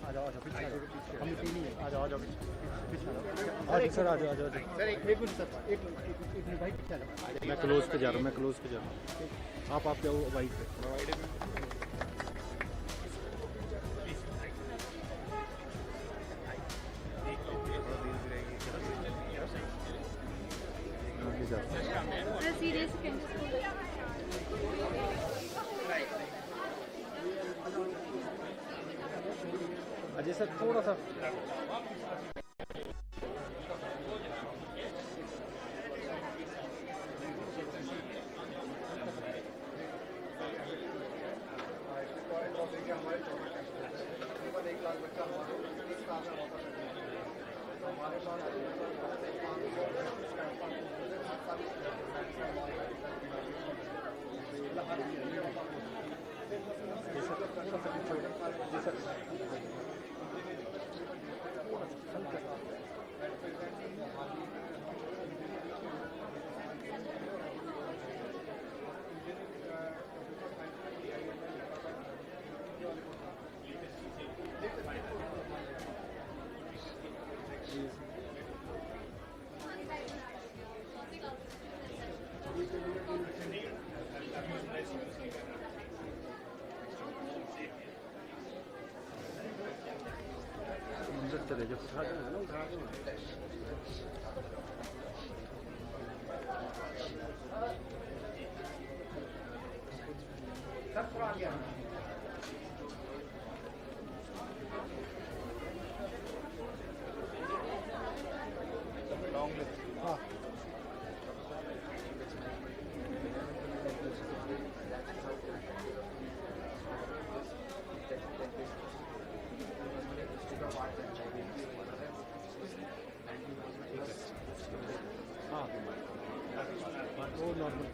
आ जाओ पीछे आ जाओ, हम तीन ही हैं, आ जाओ पीछे आ जाओ सर, आ जाओ सर, एक मिनट सर, एक मिनट भाई पीछे आ जाओ। मैं क्लोज पे जा रहा हूँ, आप जाओ वाइड पे। अजय सर थोड़ा सा चले जो उठा देना ना, उठा देना। सब थोड़ा आगे आना। हाँ वो नॉर्मल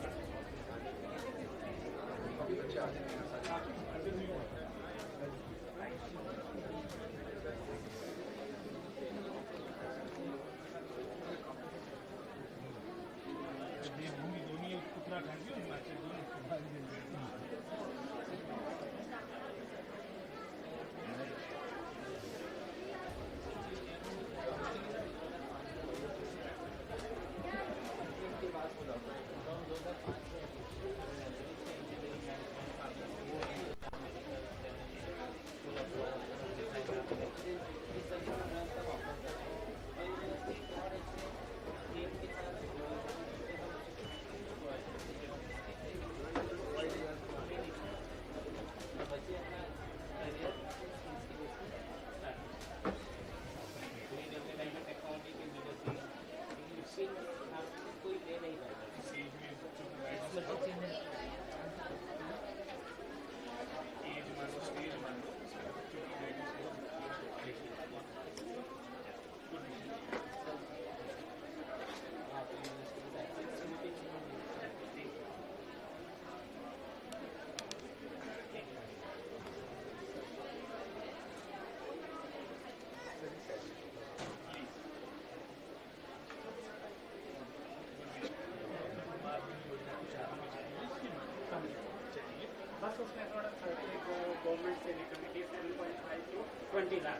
बस उसमें थोड़ा खर्चे को गवर्नमेंट से कमिटी 7.5 to 20 लाख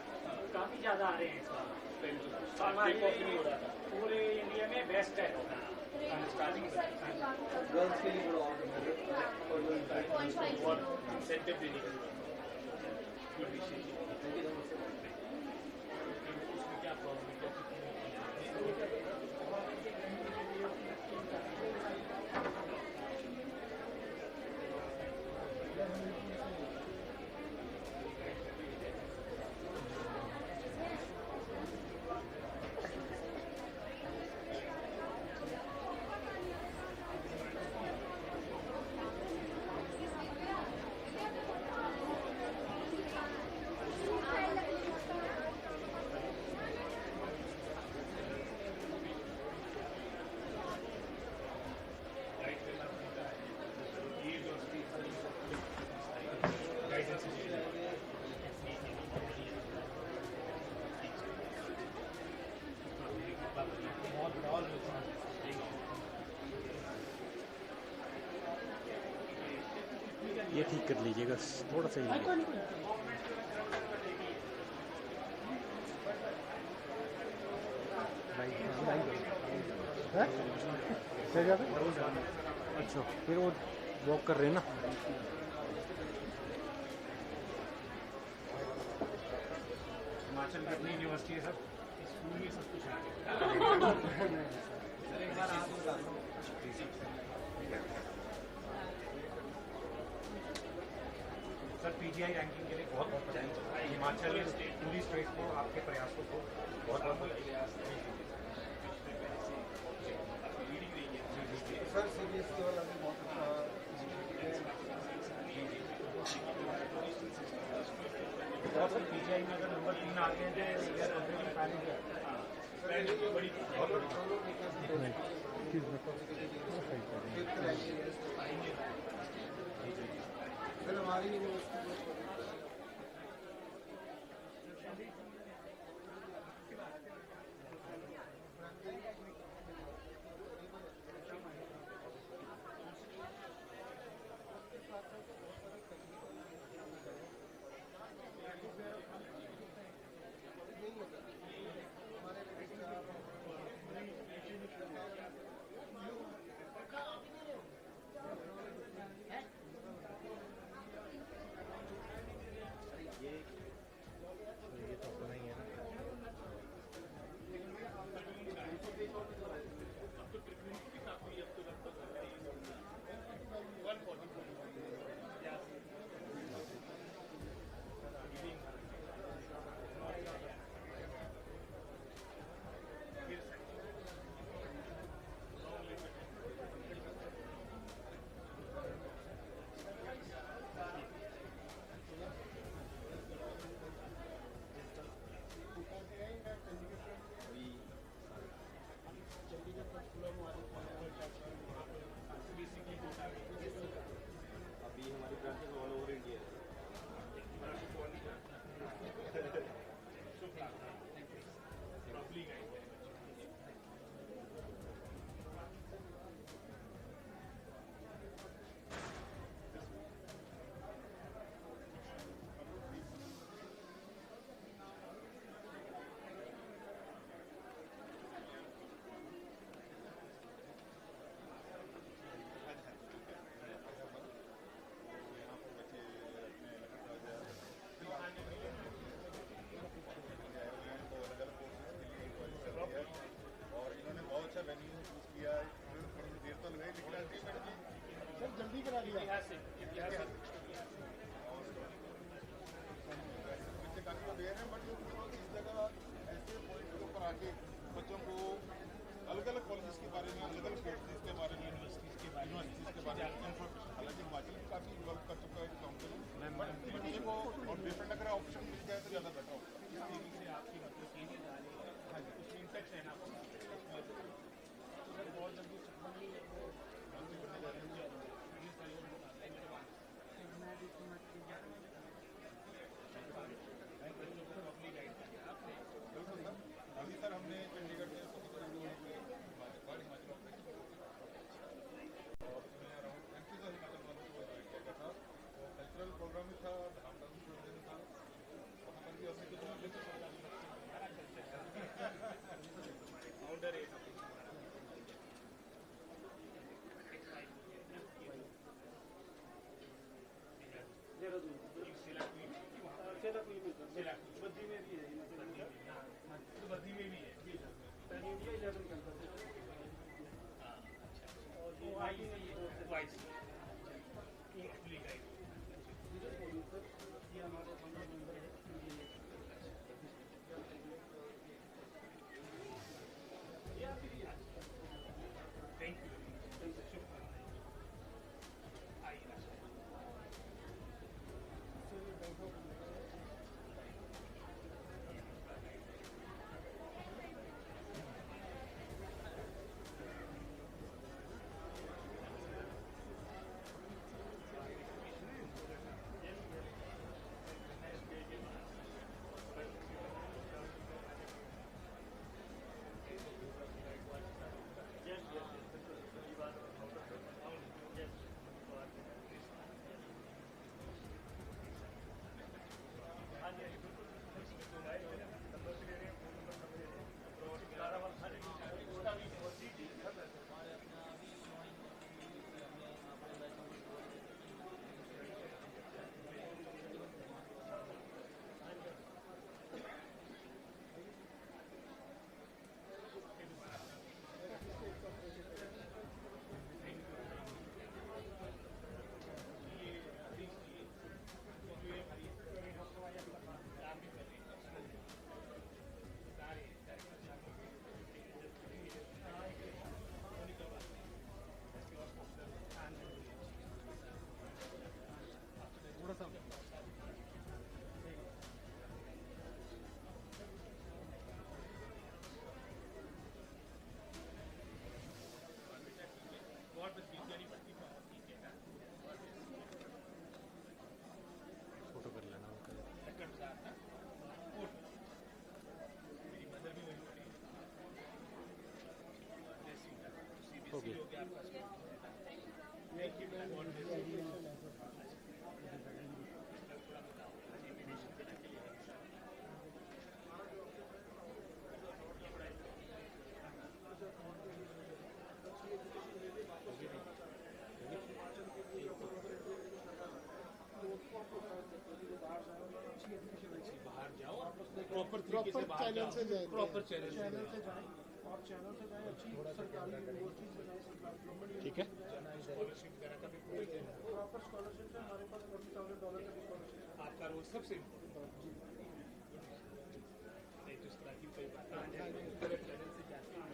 काफ़ी ज़्यादा आ रहे हैं इस बार। पूरे इंडिया में बेस्ट है स्टार्टिंग गर्ल्स के लिए इंसेंटिव देने के लिए उसमें क्या प्रॉब्लम है? ये ठीक कर लीजिएगा थोड़ा सा ही। अच्छा फिर वो वॉक कर रहे हैं ना। हिमाचल की अपनी यूनिवर्सिटी है सर, स्कूल में सब कुछ है। सर एक बार आप बता दो। सर पीजीआई रैंकिंग के लिए बहुत बहुत बधाई। हिमाचल पूरी स्टेट को आपके प्रयासों को बहुत बहुत बधाई। सर सीबीएसई वाला भी बहुत अच्छा और सर पीजीआई में अगर नंबर 3 आ गए सर हमारी यूनिवर्सिटी प्रॉपर चैनल से जाए, प्रॉपर चैनल से जाए और चैनल से जाए अच्छी सरकारी यूनिवर्सिटी से जाए, सरकारी गवर्नमेंट ठीक है। स्कॉलरशिप वगैरह का भी प्रॉपर स्कॉलरशिप है हमारे पास, $40,000 का स्कॉलरशिप है। आपका रोल सबसे इम्पोर्टेंट नहीं तो इस तरह की कोई बात नहीं चैनल से जाते हैं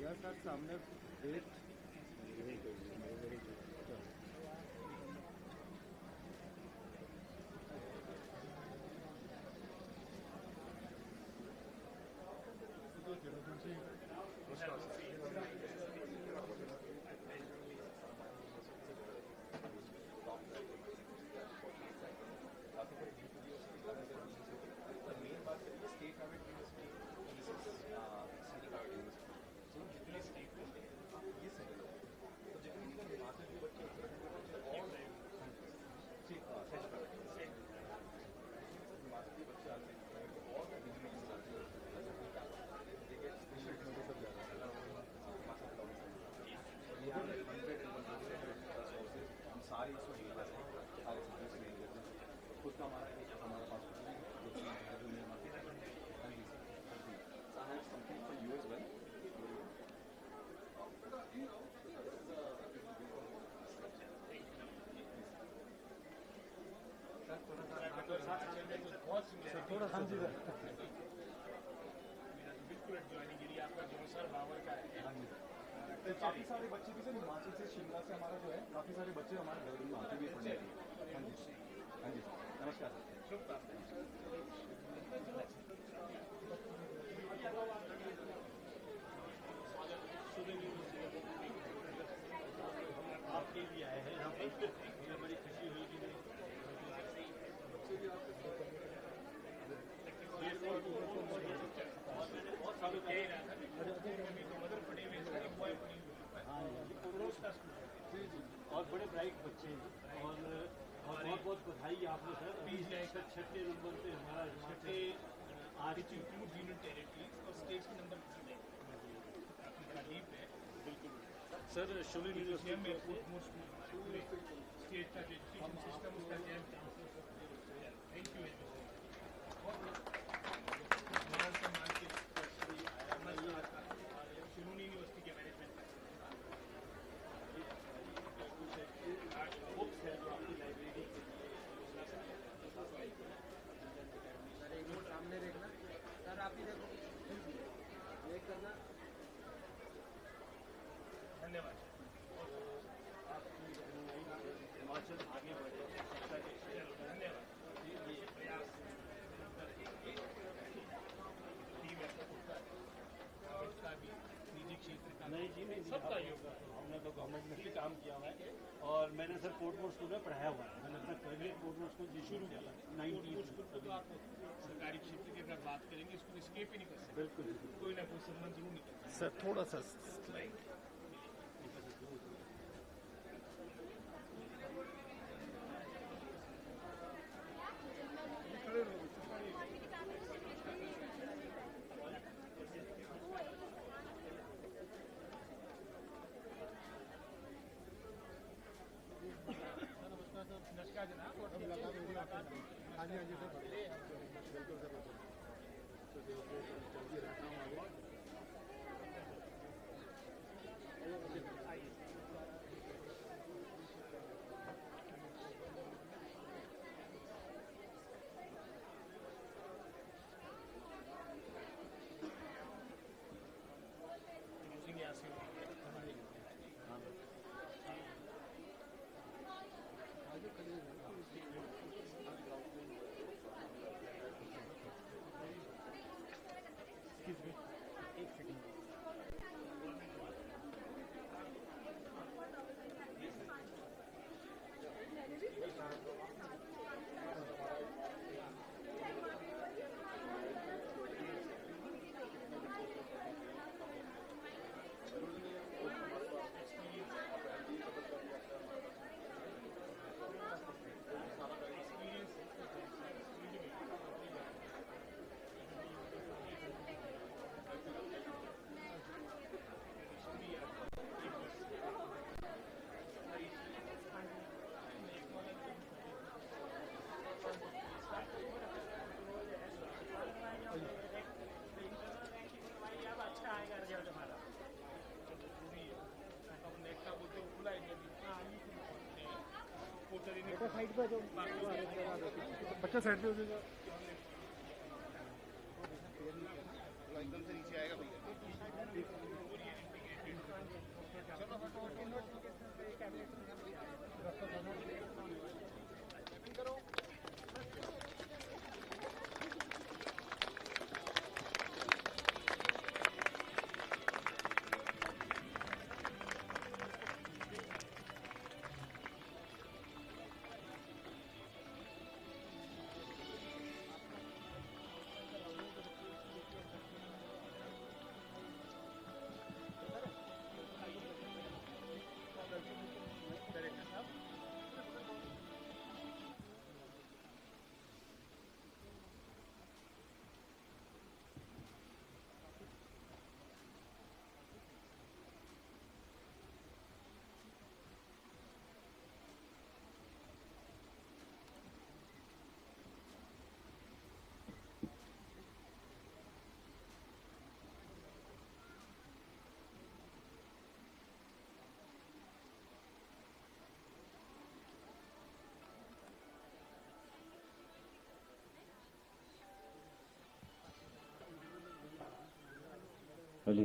यार सर सामने डेट सारी इसमें डील करते हैं, सारे सब्जेक्ट्स में डील करते हैं। खुद का हमारा पास I have something for you as well. थोड़ा हाँ जी सर बिल्कुल ज्वाइनिंग एरिया आपका जो सर बावर का है। काफ़ी सारे बच्चे भी सर हिमाचल से, शिमला से हमारा जो है, काफ़ी सारे बच्चे हमारे देहरादून में आते भी पढ़ने के लिए। हाँ जी हाँ जी नमस्कार सर। आपके लिए आए हैं यहाँ पे, मुझे बड़ी खुशी हुई कि बहुत सालों कह ही रहा था मदर पढ़े हुए बॉय पढ़ी हुई और बड़े ब्राइट बच्चे हैं और बहुत बहुत बधाई आपको सर। सर 6 नंबर पे हमारा छठे इंक्लूड यूनियन टेरिटरीज और स्टेट्स के नंबर काफी बड़ा लीप है। बिल्कुल सर शोले यूनिवर्सिटी में स्टेट का जो एजुकेशन सिस्टम उसका jam thank you very much सम्मान के शिरोमणि यूनिवर्सिटी के मैनेजमेंट बुक्स है जो आपकी लाइब्रेरी सामने देखना सर, आप ही देखो देख करना। धन्यवाद आपकी हिमाचल आगे बढ़े शिक्षा के क्षेत्र। धन्यवाद ये प्रयास टीम ऐसा होता है का भी निजी क्षेत्र का नहीं जी नहीं सबका योगदान। हमने तो गवर्नमेंट में भी काम किया हुआ है और मैंने सर पोर्टमोर स्कूल में पढ़ाया हुआ है। मैंने अपना प्राइवेट पोर्टमोर स्कूल जी शुरू किया था 90 स्कूल तो आप सरकारी क्षेत्र की अगर बात करेंगे इसको स्केप ही नहीं कर सकते। बिल्कुल कोई ना कोई संबंध जरूर निकलता है सर थोड़ा सा नमस्कार जनाब और हाँ जी सर बिल्कुल सर जल्दी रहता हूँ आगे। साइड पे जो बच्चा साइड पे हो जाएगा एकदम से नीचे आएगा भैया। Ali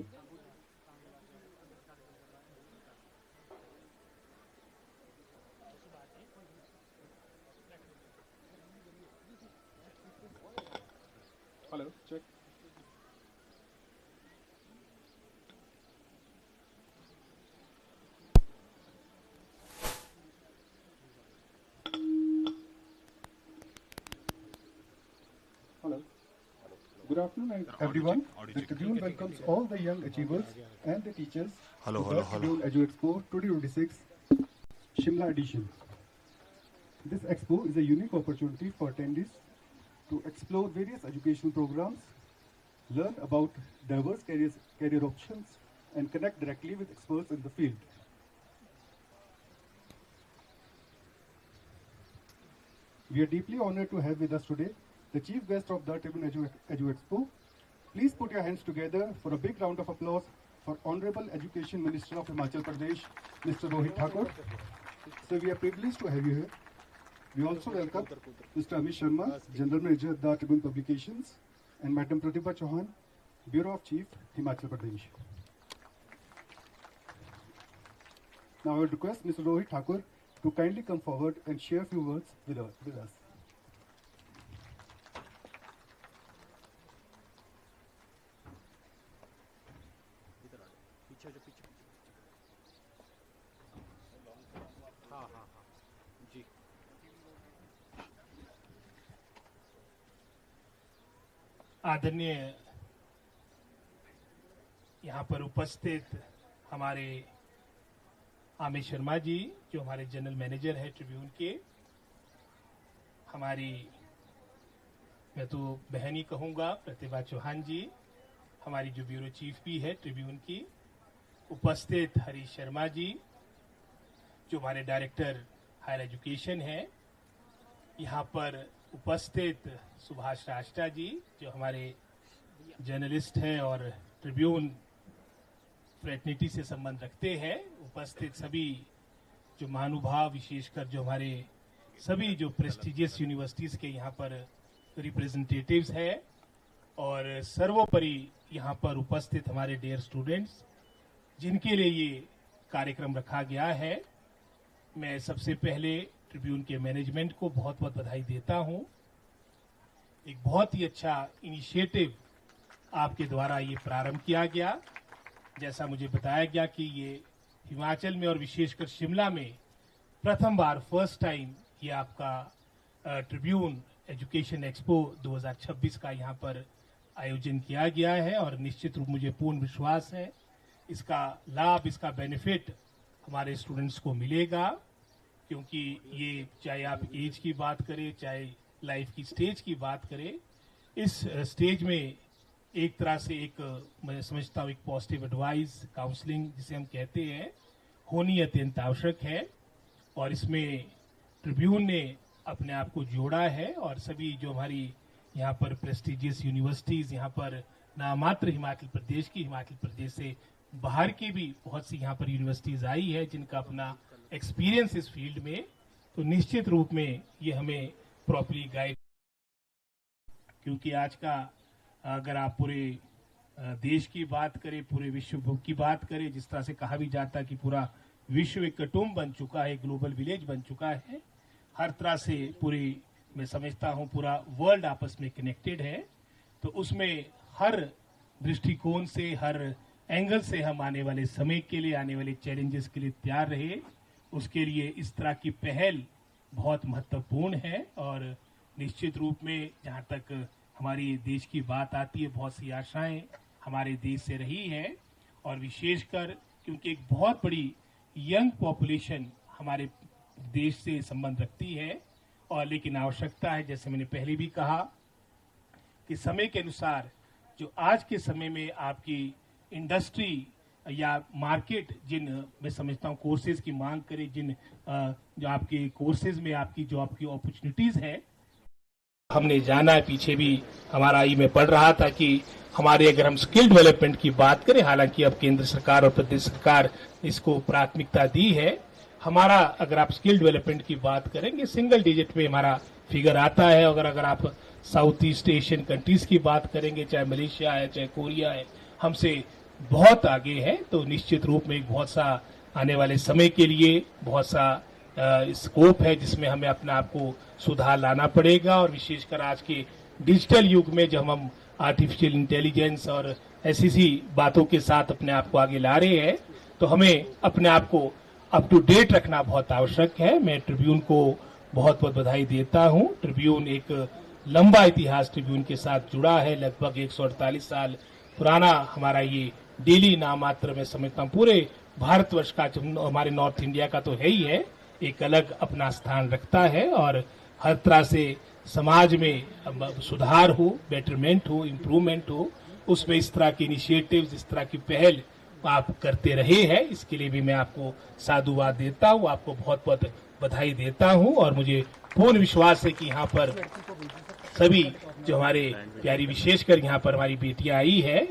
hello check. Hello. Good afternoon, everyone. The Tribune welcomes all the young achievers and the teachers Hello, to hello, the hello. Tribune Edu Expo 2026 Shimla edition. This expo is a unique opportunity for attendees to explore various educational programs, learn about diverse career options, and connect directly with experts in the field. We are deeply honored to have with us today the chief guest of the Tribune Edu Expo. Please put your hands together for a big round of applause for Honorable Education Minister of Himachal Pradesh, Mr. Rohit Thakur. So we are privileged to have you here. We also welcome Mr. Amit Sharma, General Manager of the Tribune Publications, and Madam Pratibha Chauhan, Bureau of Chief, Himachal Pradesh. Now I would request Mr. Rohit Thakur to kindly come forward and share a few words with us. पीछे जो पीछे हाँ हाँ हाँ जी आदरणीय यहाँ पर उपस्थित हमारे अमित शर्मा जी जो हमारे जनरल मैनेजर है ट्रिब्यून के, हमारी मैं तो बहन ही कहूँगा प्रतिभा चौहान जी, हमारी जो ब्यूरो चीफ भी है ट्रिब्यून की, उपस्थित हरीश शर्मा जी जो हमारे डायरेक्टर हायर एजुकेशन है, यहाँ पर उपस्थित सुभाष राष्ट्रा जी जो हमारे जर्नलिस्ट हैं और ट्रिब्यून फ्रेटर्निटी से संबंध रखते हैं, उपस्थित सभी जो महानुभाव, विशेषकर जो हमारे सभी जो प्रेस्टिजियस यूनिवर्सिटीज के यहाँ पर रिप्रेजेंटेटिव्स हैं, और सर्वोपरि यहाँ पर उपस्थित हमारे डियर स्टूडेंट्स जिनके लिए ये कार्यक्रम रखा गया है, मैं सबसे पहले ट्रिब्यून के मैनेजमेंट को बहुत बहुत बधाई देता हूँ। एक बहुत ही अच्छा इनिशिएटिव आपके द्वारा ये प्रारंभ किया गया। जैसा मुझे बताया गया कि ये हिमाचल में और विशेषकर शिमला में प्रथम बार फर्स्ट टाइम ये आपका ट्रिब्यून एजुकेशन एक्सपो 2026 का यहाँ पर आयोजन किया गया है, और निश्चित रूप मुझे पूर्ण विश्वास है इसका लाभ, इसका बेनिफिट हमारे स्टूडेंट्स को मिलेगा, क्योंकि ये चाहे आप एज की बात करें, चाहे लाइफ की स्टेज की बात करें, इस स्टेज में एक तरह से एक मैं समझता हूँ एक पॉजिटिव एडवाइस काउंसलिंग जिसे हम कहते हैं होनी अत्यंत आवश्यक है, और इसमें ट्रिब्यून ने अपने आप को जोड़ा है, और सभी जो हमारी यहाँ पर प्रेस्टिजियस यूनिवर्सिटीज यहाँ पर ना मात्र हिमाचल प्रदेश से बाहर की भी बहुत सी यहाँ पर यूनिवर्सिटीज आई है जिनका अपना एक्सपीरियंस इस फील्ड में, तो निश्चित रूप में ये हमें प्रॉपरली गाइड, क्योंकि आज का अगर आप पूरे देश की बात करें, पूरे विश्व की बात करें, जिस तरह से कहा भी जाता है कि पूरा विश्व एक कुटुंब बन चुका है, ग्लोबल विलेज बन चुका है, हर तरह से पूरी, मैं समझता हूं पूरा वर्ल्ड आपस में कनेक्टेड है, तो उसमें हर दृष्टिकोण से, हर एंगल से हम आने वाले समय के लिए, आने वाले चैलेंजेस के लिए तैयार रहे। उसके लिए इस तरह की पहल बहुत महत्वपूर्ण है। और निश्चित रूप में जहां तक हमारी देश की बात आती है, बहुत सी आशाएं हमारे देश से रही है, और विशेषकर क्योंकि एक बहुत बड़ी यंग पॉपुलेशन हमारे देश से संबंध रखती है, और लेकिन आवश्यकता है, जैसे मैंने पहले भी कहा, कि समय के अनुसार जो आज के समय में आपकी इंडस्ट्री या मार्केट, जिन मैं समझता हूँ कोर्सेज की मांग करे, जिन जो आपके कोर्सेज में आपकी जो आपकी अपॉर्चुनिटीज है, हमने जाना है, पीछे भी हमारा में पढ़ रहा था कि हमारे अगर हम स्किल डेवलपमेंट की बात करें, हालांकि अब केंद्र सरकार और प्रदेश सरकार इसको प्राथमिकता दी है, हमारा अगर आप स्किल डेवलपमेंट की बात करेंगे सिंगल डिजिट में हमारा फिगर आता है। अगर आप साउथ ईस्ट एशियन कंट्रीज की बात करेंगे, चाहे मलेशिया है, चाहे कोरिया है, हमसे बहुत आगे है। तो निश्चित रूप में एक बहुत सा आने वाले समय के लिए बहुत सा स्कोप है, जिसमें हमें अपने आप को सुधार लाना पड़ेगा। और विशेषकर आज के डिजिटल युग में जब हम आर्टिफिशियल इंटेलिजेंस और ऐसी बातों के साथ अपने आप को आगे ला रहे हैं, तो हमें अपने आप को अप टू डेट रखना बहुत आवश्यक है। मैं ट्रिब्यून को बहुत बहुत बधाई देता हूं। ट्रिब्यून एक लंबा इतिहास ट्रिब्यून के साथ जुड़ा है, लगभग 148 साल पुराना हमारा ये डेली नाम मात्र में समझता हूं पूरे भारतवर्ष का, हमारे नॉर्थ इंडिया का तो है ही है, एक अलग अपना स्थान रखता है। और हर तरह से समाज में सुधार हो, बेटरमेंट हो, इम्प्रूवमेंट हो, उसमें इस तरह की इनिशिएटिव्स, इस तरह की पहल आप करते रहे हैं, इसके लिए भी मैं आपको साधुवाद देता हूं, आपको बहुत बहुत बधाई देता हूं। और मुझे पूर्ण विश्वास है कि यहाँ पर सभी जो हमारे प्यारी, विशेषकर यहाँ पर हमारी बेटियां आई है,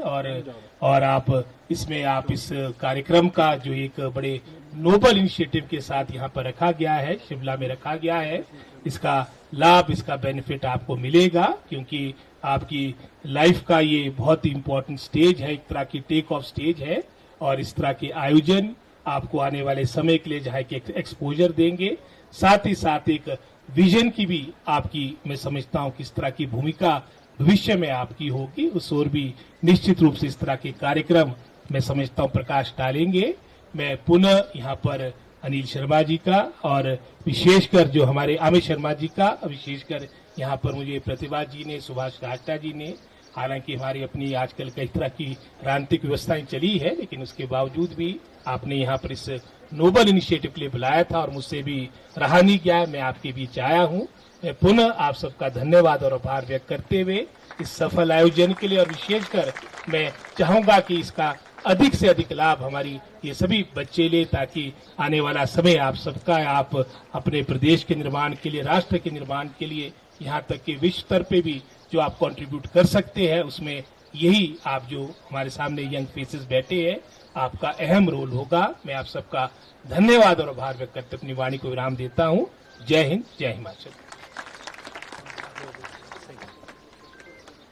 और आप इसमें आप इस कार्यक्रम का जो एक बड़े नोबल इनिशिएटिव के साथ यहाँ पर रखा गया है, शिमला में रखा गया है, इसका लाभ, इसका बेनिफिट आपको मिलेगा, क्योंकि आपकी लाइफ का ये बहुत ही इम्पोर्टेंट स्टेज है, एक तरह की टेक ऑफ स्टेज है। और इस तरह के आयोजन आपको आने वाले समय के लिए जहाँ के एक्सपोजर देंगे, साथ ही साथ एक विजन की भी आपकी, मैं समझता हूँ किस तरह की भूमिका भविष्य में आपकी होगी, उस ओर भी निश्चित रूप से इस तरह के कार्यक्रम मैं समझता हूँ प्रकाश डालेंगे। मैं पुनः यहाँ पर अनिल शर्मा जी का और विशेषकर जो हमारे अमित शर्मा जी का, विशेषकर यहाँ पर मुझे प्रतिभा जी ने, सुभाष राजटा जी ने, हालांकि हमारी अपनी आजकल कई तरह की राजनीतिक व्यवस्थाएं चली है, लेकिन उसके बावजूद भी आपने यहाँ पर इस नोबल इनिशिएटिव के लिए बुलाया था और मुझसे भी रहा नहीं गया, मैं आपके बीच आया हूँ। मैं पुनः आप सबका धन्यवाद और आभार व्यक्त करते हुए इस सफल आयोजन के लिए, और विशेषकर मैं चाहूंगा कि इसका अधिक से अधिक लाभ हमारी ये सभी बच्चे ले, ताकि आने वाला समय आप सबका, आप अपने प्रदेश के निर्माण के लिए, राष्ट्र के निर्माण के लिए, यहाँ तक कि विश्व स्तर पे भी जो आप कंट्रीब्यूट कर सकते हैं, उसमें यही आप जो हमारे सामने यंग फेसेस बैठे हैं, आपका अहम रोल होगा। मैं आप सबका धन्यवाद और आभार व्यक्त करते अपनी वाणी को विराम देता हूँ। जय हिंद, जय हिमाचल।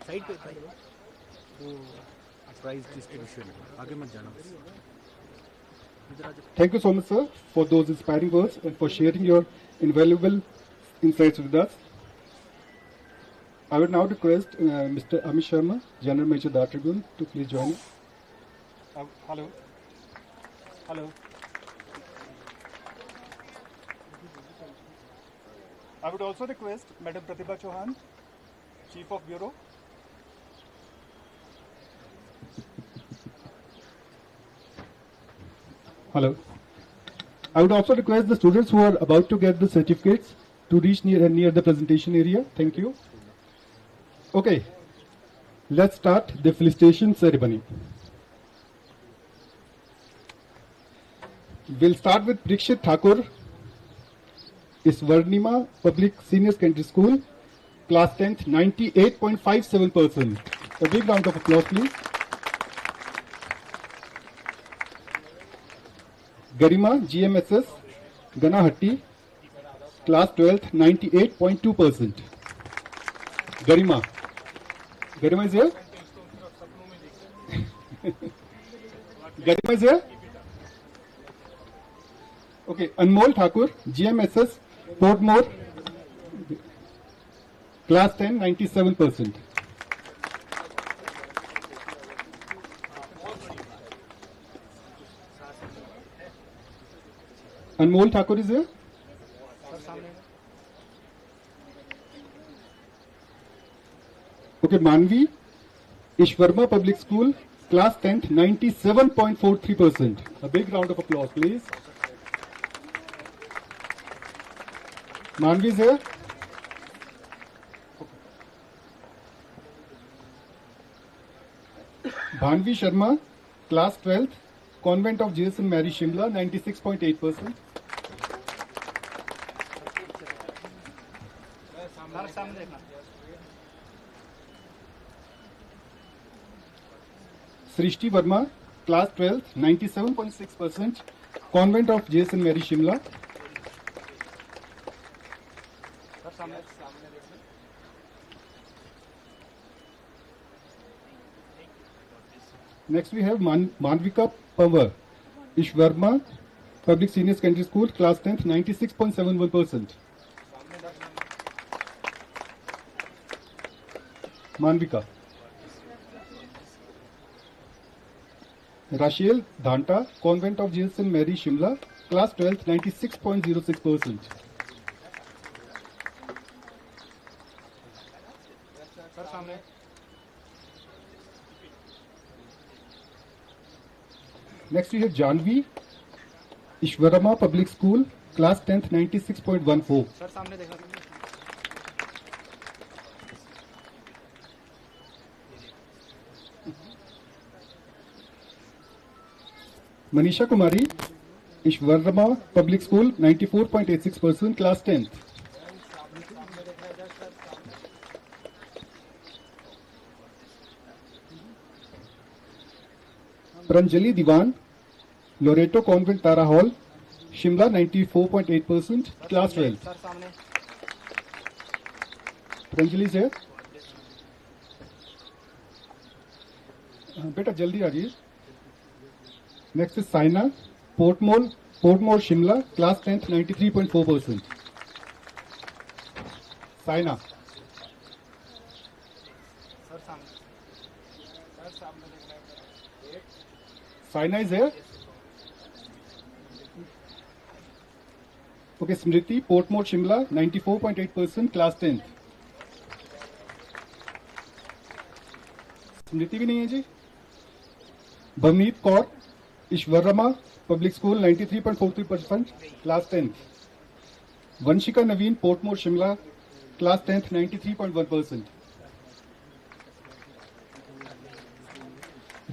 साइड पे वो प्राइज डिस्ट्रीब्यूशन आगे मत जाना। Thank you so much, sir, for those inspiring words and for sharing your invaluable insights with us. I would now request Mr. Amit Sharma, General Manager, The Tribune, to please join us. Hello. Hello. I would also request Madam Pratibha Chauhan, Chief of Bureau. Hello. I would also request the students who are about to get the certificates to reach near the presentation area. Thank you. Okay. Let's start the felicitation ceremony. We'll start with Prikshit Thakur, Swarnima Public Senior Secondary School, Class 10th, 98.57%. A big round of applause, please. Garima, GMSS, Ganahatti, class 12th, 98.2%. Garima. Garima is here? Garima is here? Okay, Anmol Thakur, GMSS, Portmore, class 10, 97%. Anmol Thakur is here? Okay, Manvi, Ishwarma Public School, class 10th, 97.43%. A big round of applause, please. Manvi is here? Bhanvi Sharma, class 12th, Convent of JSN Mary Shimla, 96.8%. Srishti Verma, class 12th, 97.6%, Convent of JSN Mary Shimla. Next we have Manvika Pawar, Ishwarma Public Senior Secondary School, class 10th, 96.71%. Manvika. Rachel Dhanta, Convent of JSN Mary Shimla, class 12th, 96.06%. Next we have Janvi, Ishwarama Public School, class 10th, 96.14. Manisha Kumari, Ishwarama Public School, 94.86%, class 10th. Pranjali Diwan, Loreto Convent Tara Hall, Shimla, 94.8%, class 12. Pranjali is here. बेटा जल्दी आ जाइए. Next is Saina, Portmore Shimla, class 10th, 93.4%. Saina. Saina is here. Okay, Smriti, Portmore Shimla, 94.8%, class 10th. स्मृति भी नहीं है जी. Bhavneet Kaur, Ishwarma public school, 93.43%, class 10th. Vanshika Naveen, Portmore Shimla, class 10th, 93.1%.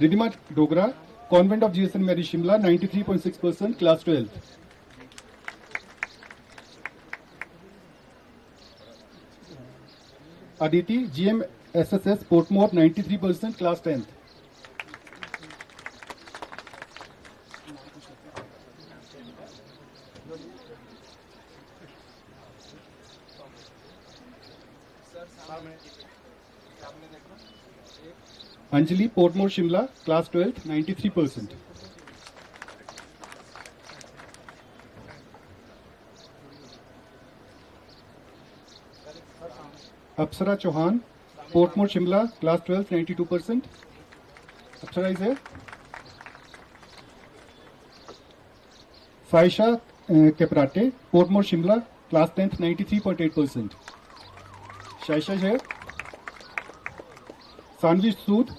Ridima Dogra, convent of Jesus and Mary Shimla, 93.6%, class 12th. Aditi, GM SSS Portmore, 93%, class 10th. Anjali, Portmore Shimla, class 12th, 93%. Apsara Chauhan, Portmore Shimla, class 12th, 92%. Apsara is है. साइशा केपराटे, Portmore Shimla, class 10th, 93.8%. Shaisha है. Sanvi Sood,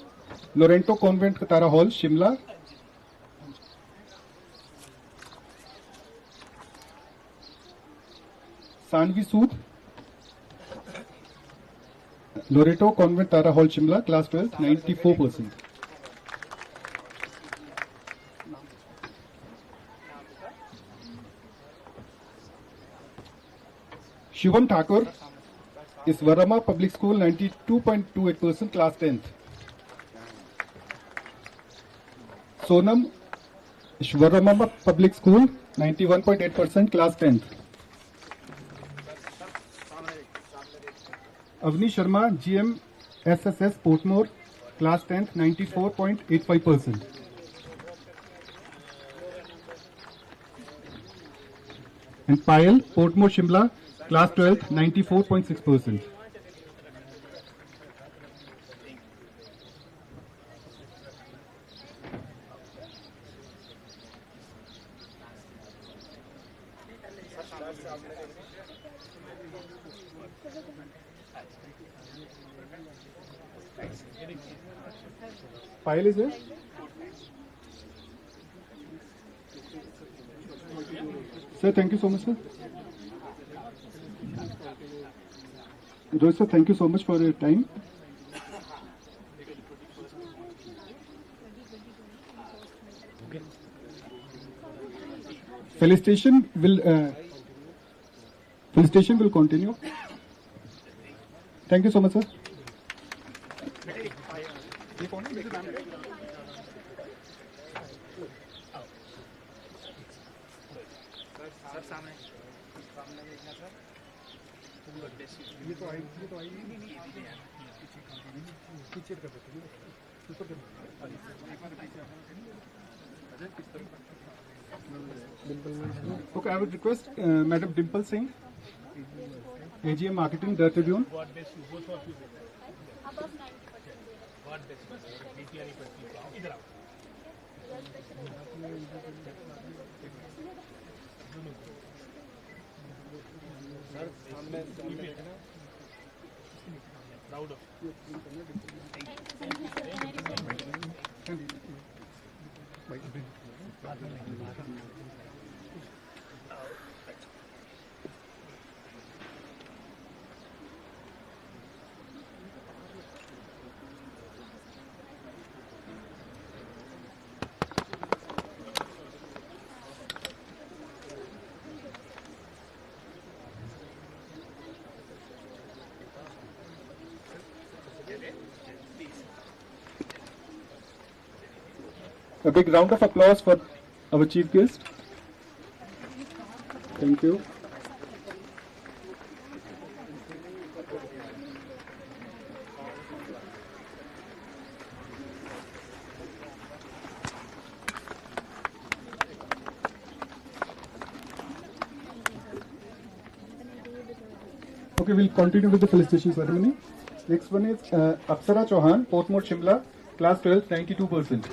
Loreto convent कतारा hall, Shimla. Saanvi Sood, Loreto convent Tara hall, Shimla, class 12th, 94%. Shivam Thakur, Ishwarma public school, 92.28%, class 10th. Sonam, Ishwarma public school, 91.8%, class 10th. Avni Sharma, GM SSS Portmore, class 10th, 94.85%. And Payal, Portmore Shimla, class 12th, 94.6%. Payal is there? Sir, thank you so much, sir. Rohit sir, thank you so much for your time. Felicitation will continue. Thank you so much, sir. Okay, I would request Madam Dimple Singh, AGM Marketing, The Tribune. God bless you, both of you. Above 90%. God bless you. बेटी वाली पट्टी को आओ, इधर आओ. Proud of you. A big round of applause for our chief guest. Thank you. Okay, we'll continue with the felicitation ceremony. Next one is Apsara Chauhan, Portmore Shimla, class 12, 92%.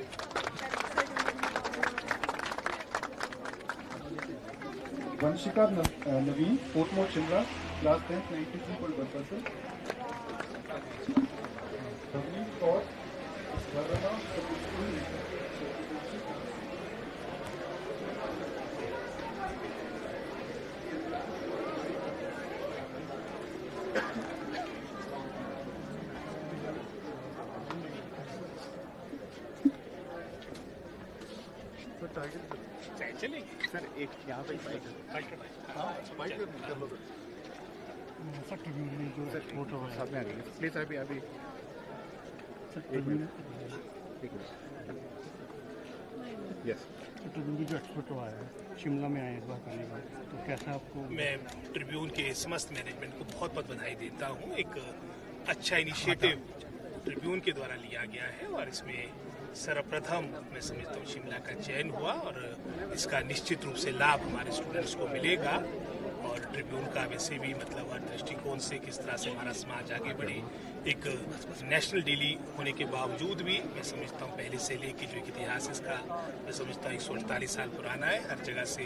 Vanshika Naveen, Portmore Shimla, class 10, 93.1%. Naveen Kaur, Varana, चलेंगे sir एक यहाँ पे bike sir photo सामने आ रही है please अभी अभी yes Tribune जो एक्सपर्ट आया है शिमला में आए इस बार करने का तो कैसा आपको मैं ट्रिब्यून के समस्त मैनेजमेंट को बहुत बहुत बधाई देता हूँ. एक अच्छा इनिशिएटिव ट्रिब्यून के द्वारा लिया गया है और इसमें सर्वप्रथम मैं समझता हूँ शिमला का चयन हुआ और इसका निश्चित रूप से लाभ हमारे स्टूडेंट्स को मिलेगा. और ट्रिब्यून का वैसे भी मतलब हर दृष्टिकोण से किस तरह से हमारा समाज आगे बढ़े, एक नेशनल डेली होने के बावजूद भी मैं समझता हूँ पहले से लेके जो एक इतिहास इसका मैं समझता हूँ 148 साल पुराना है. हर जगह से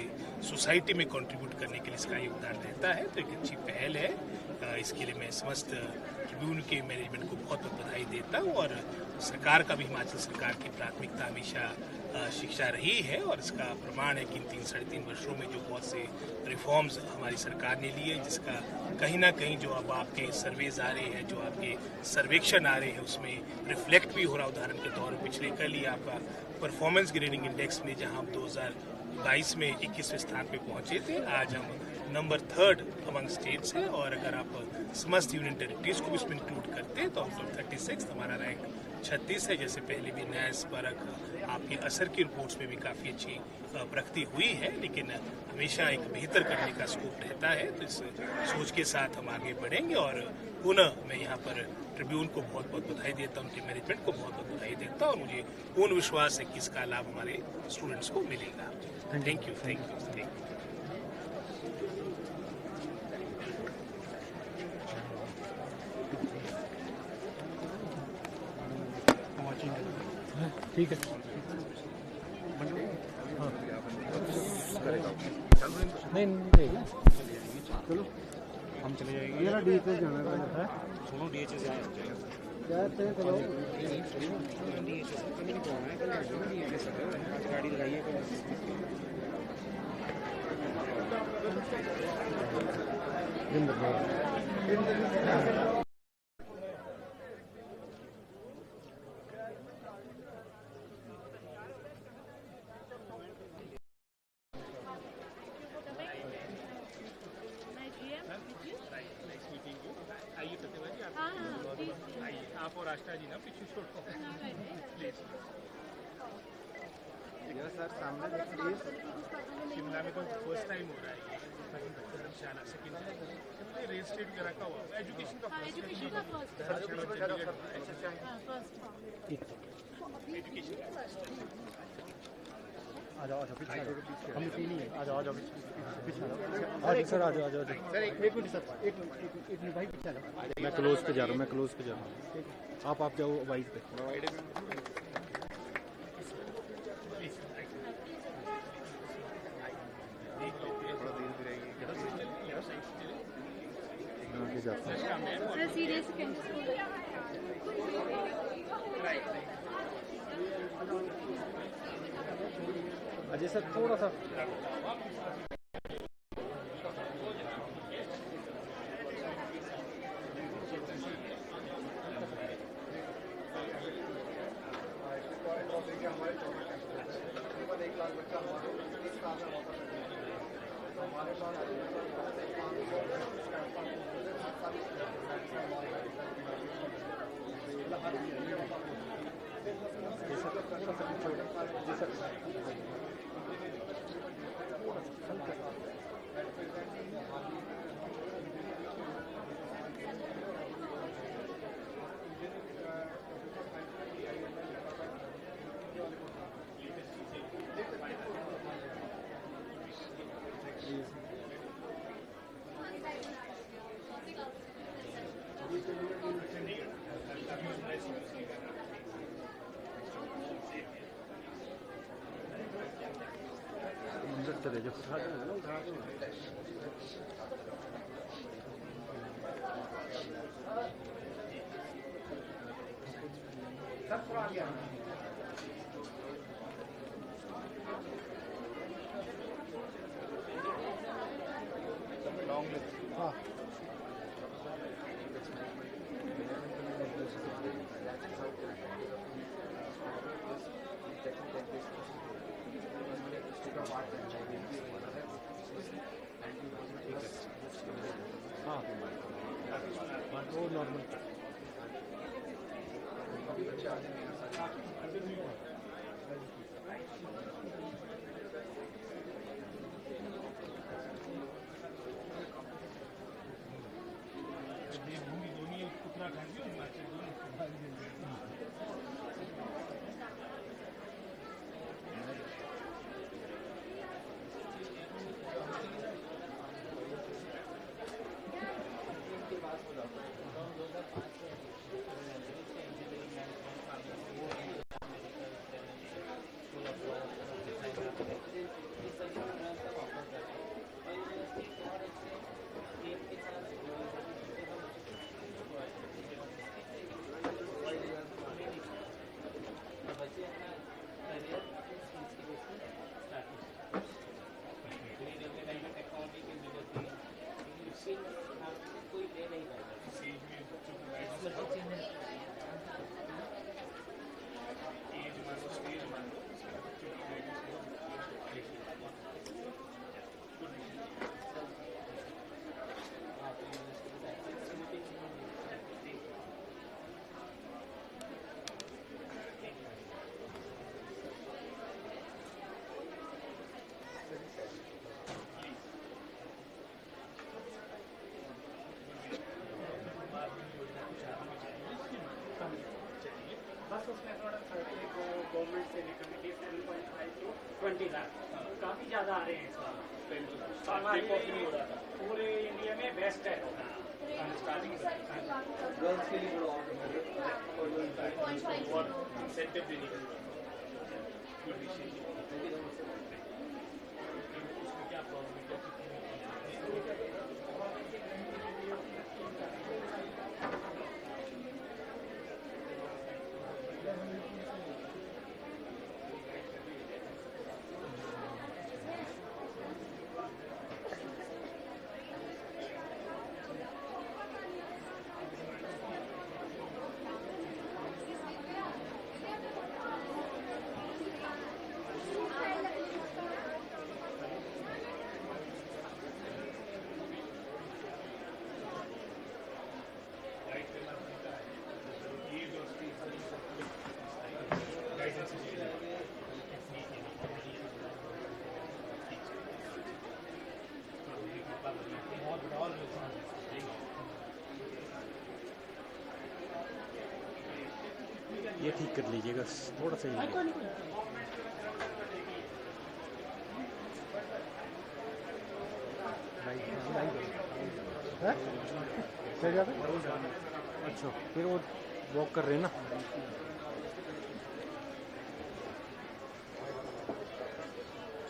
सोसाइटी में कंट्रीब्यूट करने के लिए इसका योगदान रहता है, तो एक अच्छी पहल है. इसके लिए मैं समस्त ट्रिब्यून के मैनेजमेंट को बहुत बहुत बधाई देता हूँ. और सरकार का भी, हिमाचल सरकार की प्राथमिकता हमेशा शिक्षा रही है और इसका प्रमाण है कि इन 3-3.5 वर्षों में जो बहुत से रिफॉर्म्स हमारी सरकार ने लिए, जिसका कहीं ना कहीं जो अब आपके सर्वेज आ रहे हैं, जो आपके सर्वेक्षण आ रहे हैं, उसमें रिफ्लेक्ट भी हो रहा. उदाहरण के तौर पर पिछले कल ही आपका परफॉर्मेंस ग्रेडिंग इंडेक्स में जहां हम 2022 में 21वें स्थान पे पहुंचे थे, आज हम नंबर 3rd अमंग स्टेट्स है. और अगर आप समस्त यूनियन टेरिटरीज को भी इसमें इंक्लूड करते हैं तो हम 36, हमारा रैंक 36 है. जैसे पहले भी न्यास परख आपके असर की रिपोर्ट्स में भी काफ़ी अच्छी प्रगति हुई है, लेकिन हमेशा एक बेहतर करने का स्कोप रहता है. तो इस सोच के साथ हम आगे बढ़ेंगे और पुनः मैं यहाँ पर ट्रिब्यून को बहुत बहुत बधाई देता हूँ, उनके मैनेजमेंट को बहुत बहुत बधाई देता हूँ और मुझे पूर्ण विश्वास है कि इसका लाभ हमारे स्टूडेंट्स को मिलेगा। Thank you, thank you, thank you. ठीक है। नहीं नहीं चलो हम चले जाएंगे। ये डीएचएस जाना है, सुनो डीएचएस जाते हैं। चलो गाड़ी लगाइए। आइए प्रतिभा जी, आप आइए, आप और आष्टा जी ना पीछे छोड़ो प्लीज। सर सामने प्लीज। शिमला में तो फर्स्ट टाइम हो रहा है, धर्मशाला सेकंड रियल स्टेट वगैरह का हुआ, एजुकेशन का आ जाओ पीछे हम तीन ही आ जाओ पीछे आ जाओ सर, आ जाओ सर। एक मिनट सर, एक मिनट भाई पीछे आ जाओ। मैं क्लोज पे जा रहा हूँ, आप जाओ वाइड पे। Serious secondary school Ajay sir थोड़ा सा चले जाओ। हाँ वो नॉर्मल उसमें थोड़ा 30 को गवर्नमेंट से कमिटी 7.5 to 20 लाख काफ़ी ज़्यादा आ रहे हैं इस बार। नहीं हो रहा था पूरे इंडिया में बेस्ट है स्टार्टिंग गर्ल्स के लिए और इंसेंटिव देने की उसमें क्या प्रॉब्लम है ये ठीक कर लीजिएगा थोड़ा सा ही। अच्छा फिर वो वॉक कर रहे हैं ना।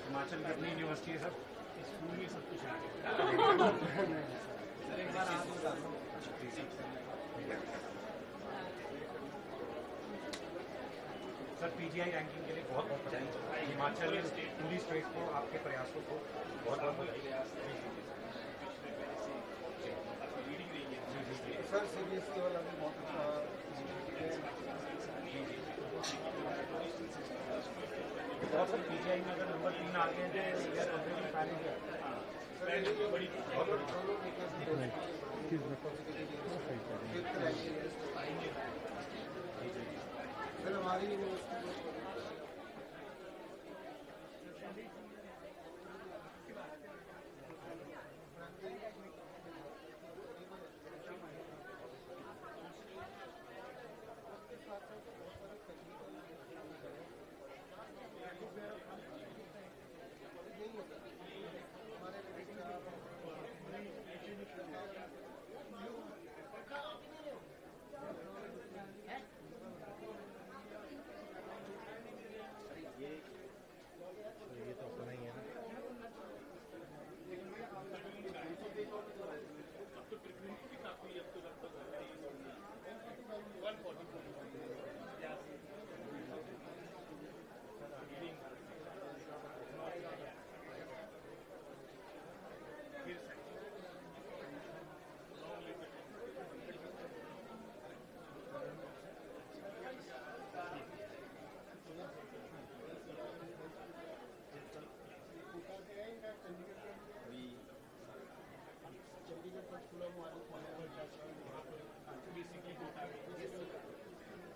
हिमाचल की अपनी यूनिवर्सिटी है सर, स्कूल में सब कुछ आ सर पीजीआई रैंकिंग के लिए बहुत बहुत बधाई। हिमाचल पूरी स्टेट को आपके प्रयासों को बहुत बहुत बधाई। सर सीबीएसई वाला भी बहुत अच्छा बहुत सर पीजीआई में अगर नंबर 3 आ गए तो बड़ी सर हमारी यूनिवर्सिटी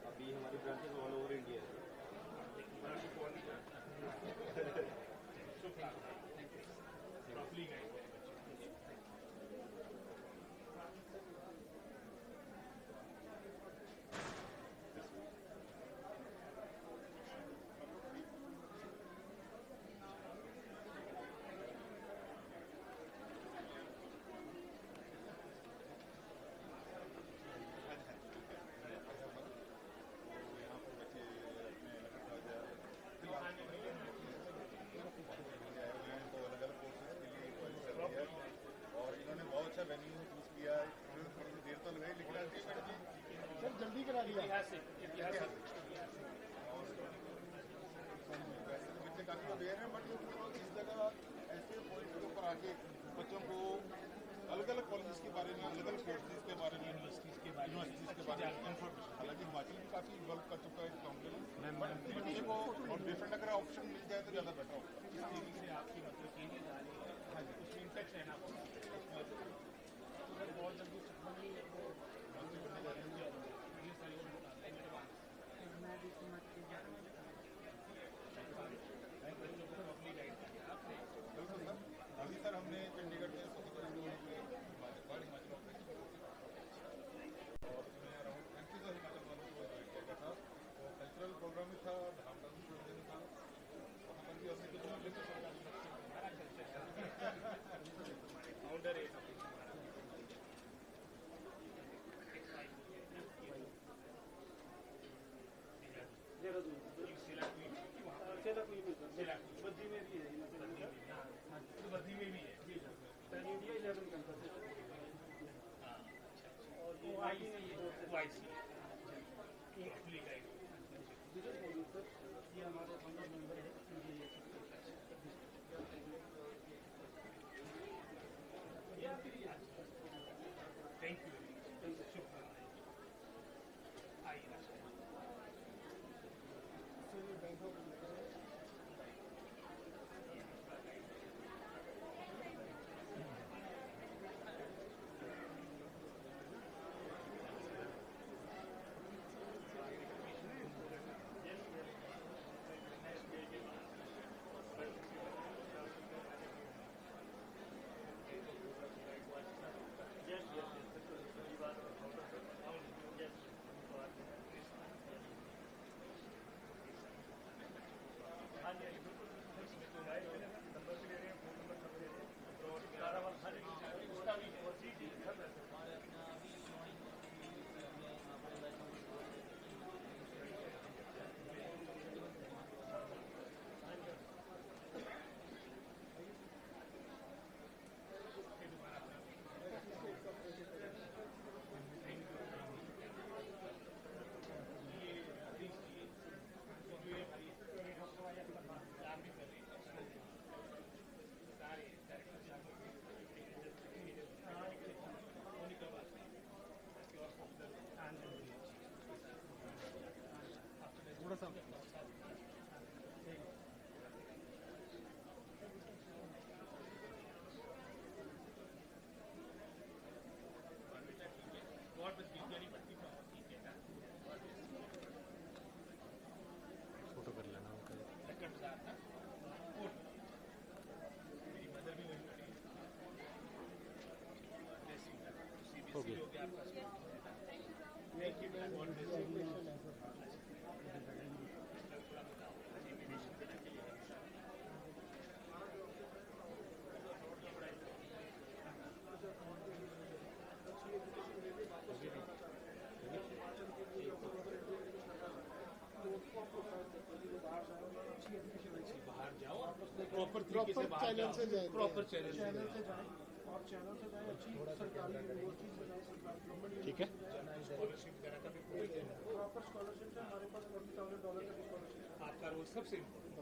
अभी हमारी ब्रांचेस ऑल ओवर इंडिया है। सर जल्दी करा दिया। बच्चे काफी अवेयर हैं, बट इस जगह ऐसे पॉइंट के ऊपर आके बच्चों को अलग अलग कॉलेजेस के बारे में, अलग अलग कोर्सेज के बारे में, यूनिवर्सिटीज के बारे में इन्फॉर्मेशन, हालांकि हिमाचल भी काफी इन्वॉल्व कर चुका है इस काउंसिल में, बट बच्चे को और डिफरेंट अगर ऑप्शन मिल जाए तो ज़्यादा बेटर होगा। आपकी मतलब चीजें जा रही है उसमें इंटच रहना बहुत जल्दी अभी सर हमने चंडीगढ़ में सबसे बड़ी हिमाचल ऑपरेशन और उसमें अराउंड 35 हिमाचल वालों को इन्वाइट किया गया था। इधर है बद्दी में भी है इंडिया 11 कैंपस है और वो आई नहीं है एक्चुअली गाइड सर ये हमारे 15 मेंबर है थैंक यू शुक्रिया आइए फोटो कर लेना उनका हो गया बाहर जाओ प्रॉपर तरीके से बाहर चैनल से जाए प्रॉपर चैनल से चैनल से जाए और चैनल से जाए अच्छी सरकारी यूनिवर्सिटीज बनाए सरकारी गवर्नमेंट ठीक है स्कॉलरशिप वगैरह का भी प्रॉपर स्कॉलरशिप है हमारे पास $40,000 की स्कॉलरशिप आपका रोल सबसे इम्पोर्टेंट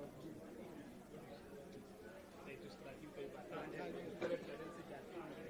नहीं तो इसका की कोई बात नहीं चैनल से जाते हैं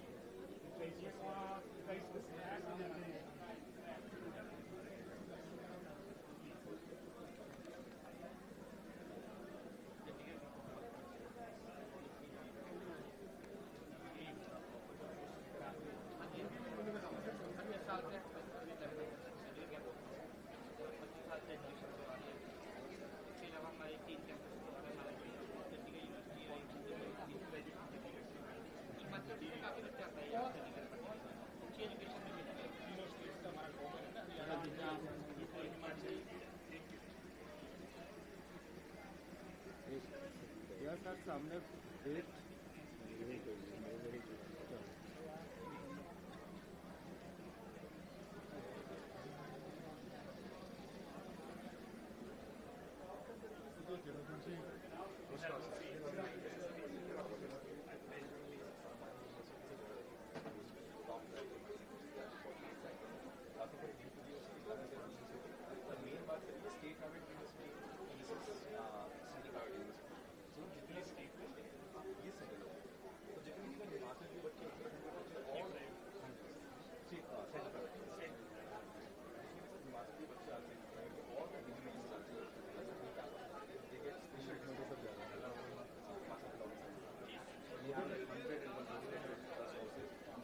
यार सर सामने डेट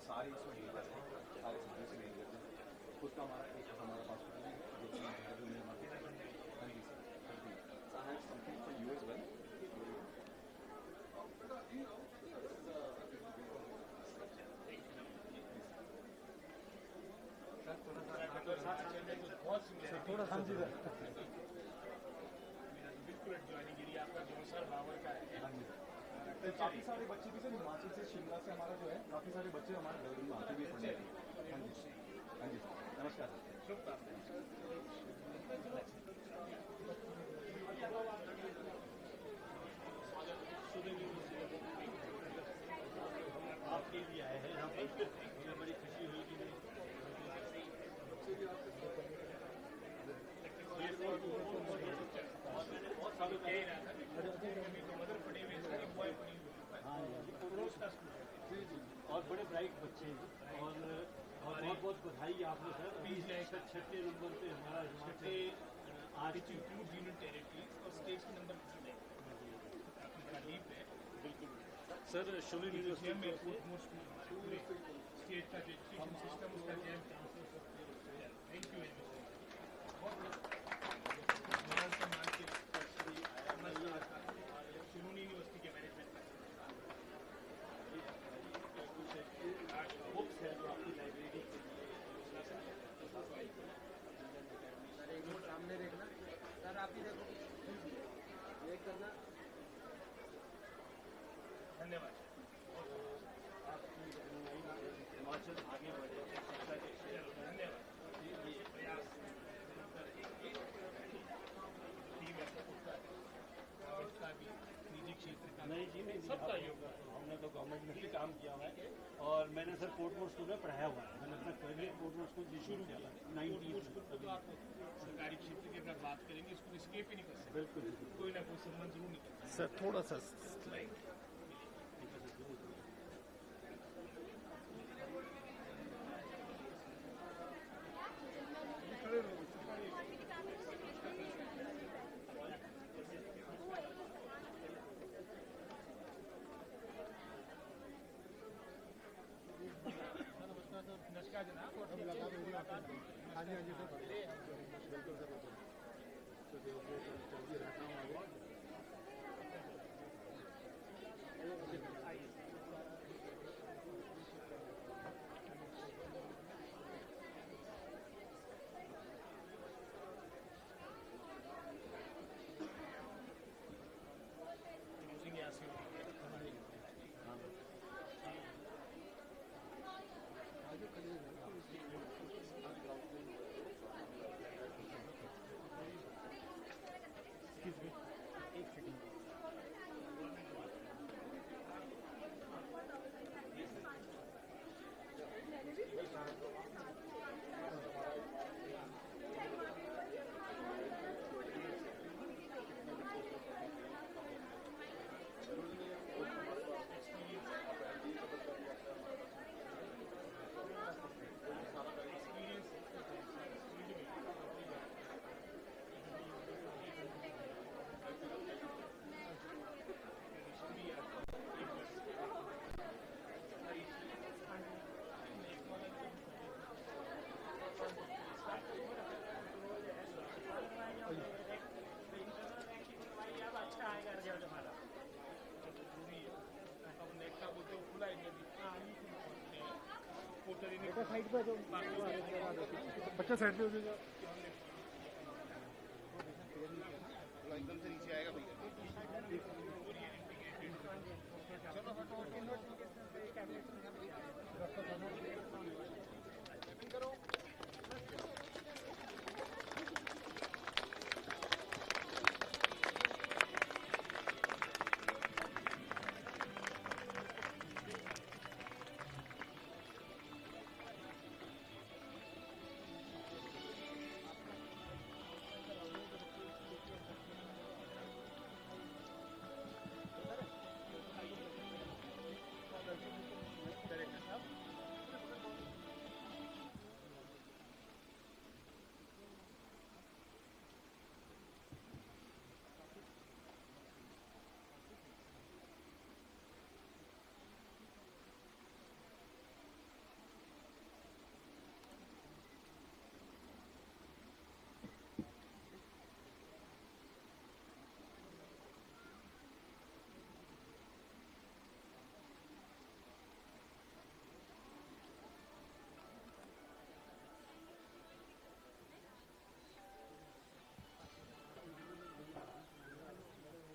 सारे इसमें डील करते हैं, सारे सब्जी से डील करते हैं। खुद का हमारा एक हमारा हॉस्पिटल है जो कि हाँ जी sir I have something for you as well. थोड़ा हाँ जी सर बिल्कुल ज्वाइनिंग आपका 2 साल बावर का है काफ़ी सारे बच्चे भी सर हिमाचल से, शिमला से हमारा जो है, काफ़ी सारे बच्चे हमारे घर में आते भी पढ़ने के लिए। हाँ जी हाँ जी नमस्कार आपके लिए आए हैं यहाँ पर, मुझे बड़ी खुशी हुई कि और मैंने बहुत सालों का और बड़े ब्राइट बच्चे हैं और बहुत बहुत बधाई आपने सर। छठे नंबर पे हमारा छठे आज यूनियन टेरिटरी और स्टेट के नंबर बिल्कुल सर। शोले यूनिवर्सिटी में स्टेट का जो एजुकेशन सिस्टम उसका jam chances. Thank you very much. University के मैनेजमेंट बुक्स है जो आपकी लाइब्रेरी के लिए सामने देखना सर, आप ही देखो देख करना। धन्यवाद। आपकी हिमाचल आगे बढ़े शिक्षा के क्षेत्र। धन्यवाद। ये प्रयास टीम ऐसा होता है, गवर्नमेंट का भी, निजी क्षेत्र का नहीं जी नहीं सबका योगदान। हमने तो गवर्नमेंट में भी काम किया हुआ है और मैंने सर पोर्टमोर स्कूल में पढ़ाया हुआ है। मैंने अपना कैरियर पोर्टमोर स्कूल शुरू किया 90 स्कूल। तो आप सरकारी क्षेत्र की अगर बात करेंगे इसको स्केप ही नहीं कर सकते। बिल्कुल कोई ना कोई संबंध जरूर नहीं करता सर। थोड़ा सा हाँ जी सर, बिल्कुल सर। साइड पे जो बच्चा साइड पे हो जाएगा, एकदम से नीचे आएगा भैया।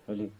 Ali.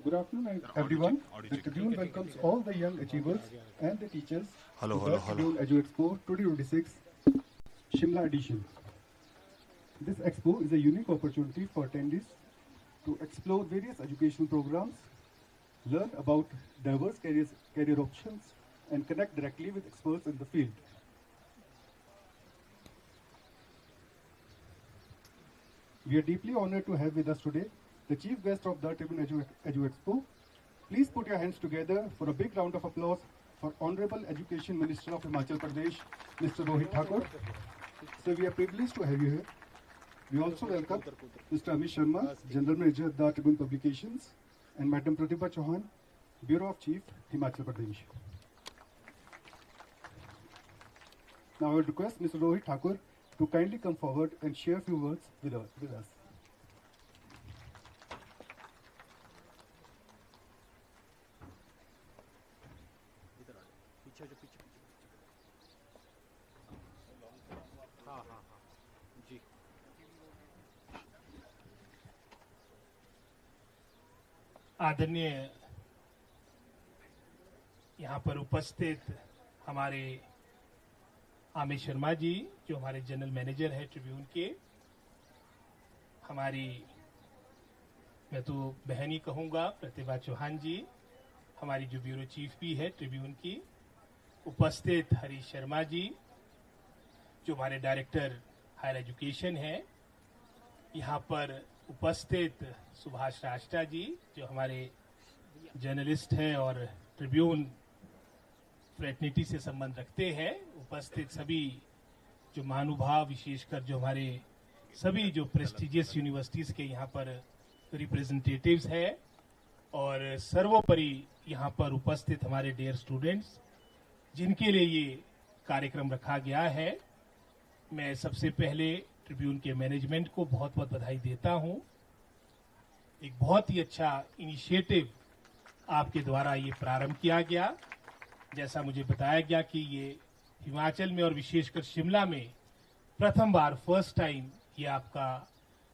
Good afternoon, everyone. The Tribune welcomes all the young achievers and the teachers to the Tribune Edu Expo 2026 Shimla edition. This expo is a unique opportunity for attendees to explore various educational programs, learn about diverse career options, and connect directly with experts in the field. We are deeply honored to have with us today the chief guest of the Tribune Edu Expo. Please put your hands together for a big round of applause for Honorable Education Minister of Himachal Pradesh, Mr. Rohit Thakur. So we are privileged to have you here. We also welcome Mr. Amit Sharma, General Manager of the Tribune Publications, and Madam Pratibha Chauhan, Bureau of Chief, Himachal Pradesh. Now I would request Mr. Rohit Thakur to kindly come forward and share a few words with us. आदरणीय यहाँ पर उपस्थित हमारे अमित शर्मा जी, जो हमारे general manager है Tribune के, हमारी मैं तो बहन ही कहूँगा प्रतिभा चौहान जी, हमारी जो ब्यूरो चीफ भी है ट्रिब्यून की, उपस्थित हरीश शर्मा जी, जो हमारे डायरेक्टर हायर एजुकेशन है, यहाँ पर उपस्थित सुभाष राष्ट्रा जी, जो हमारे जर्नलिस्ट हैं और ट्रिब्यून फ्रेटर्निटी से संबंध रखते हैं, उपस्थित सभी जो महानुभाव, विशेषकर जो हमारे सभी जो प्रेस्टिजियस यूनिवर्सिटीज के यहाँ पर रिप्रेजेंटेटिव्स हैं, और सर्वोपरि यहाँ पर उपस्थित हमारे डियर स्टूडेंट्स, जिनके लिए ये कार्यक्रम रखा गया है, मैं सबसे पहले ट्रिब्यून के मैनेजमेंट को बहुत बहुत बधाई देता हूं। एक बहुत ही अच्छा इनिशिएटिव आपके द्वारा ये प्रारंभ किया गया। जैसा मुझे बताया गया कि ये हिमाचल में और विशेषकर शिमला में प्रथम बार फर्स्ट टाइम ये आपका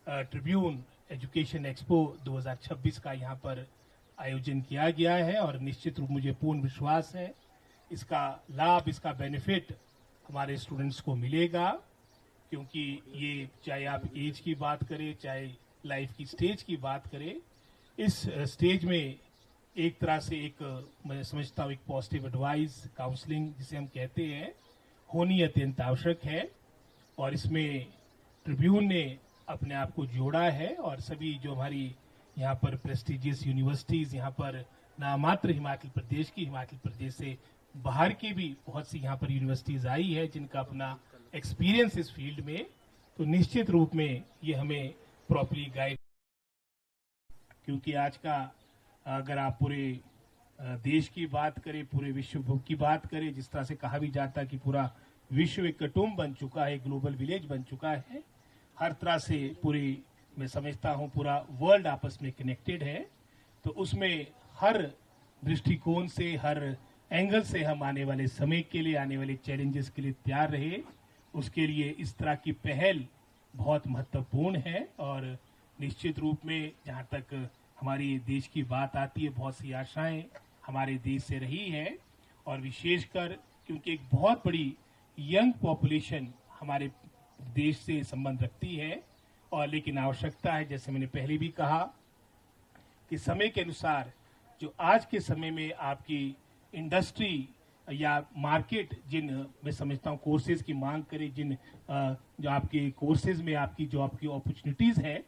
ट्रिब्यून एजुकेशन एक्सपो 2026 का यहाँ पर आयोजन किया गया है, और निश्चित रूप मुझे पूर्ण विश्वास है इसका लाभ, इसका बेनिफिट हमारे स्टूडेंट्स को मिलेगा, क्योंकि ये चाहे आप एज की बात करें, चाहे लाइफ की स्टेज की बात करें, इस स्टेज में एक तरह से एक मैं समझता हूँ एक पॉजिटिव एडवाइस, काउंसलिंग जिसे हम कहते हैं, होनी अत्यंत आवश्यक है, और इसमें ट्रिब्यून ने अपने आप को जोड़ा है, और सभी जो हमारी यहाँ पर प्रेस्टिजियस यूनिवर्सिटीज, यहाँ पर नामात्र हिमाचल प्रदेश की, हिमाचल प्रदेश से बाहर की भी बहुत सी यहाँ पर यूनिवर्सिटीज आई है जिनका अपना एक्सपीरियंस इस फील्ड में, तो निश्चित रूप में ये हमें प्रॉपर्ली गाइड, क्योंकि आज का अगर आप पूरे देश की बात करें, पूरे विश्व की बात करें, जिस तरह से कहा भी जाता है कि पूरा विश्व एक कुटुंब बन चुका है, ग्लोबल विलेज बन चुका है, हर तरह से पूरी मैं समझता हूँ पूरा वर्ल्ड आपस में कनेक्टेड है, तो उसमें हर दृष्टिकोण से, हर एंगल से हम आने वाले समय के लिए, आने वाले चैलेंजेस के लिए तैयार रहे, उसके लिए इस तरह की पहल बहुत महत्वपूर्ण है। और निश्चित रूप में जहाँ तक हमारी देश की बात आती है, बहुत सी आशाएं हमारे देश से रही है, और विशेषकर क्योंकि एक बहुत बड़ी यंग पॉपुलेशन हमारे देश से संबंध रखती है, और लेकिन आवश्यकता है, जैसे मैंने पहले भी कहा, कि समय के अनुसार जो आज के समय में आपकी इंडस्ट्री या मार्केट, जिन मैं समझता हूँ कोर्सेज की मांग करे, जिन जो आपके कोर्सेज में आपकी जो आपकी अपॉर्चुनिटीज है,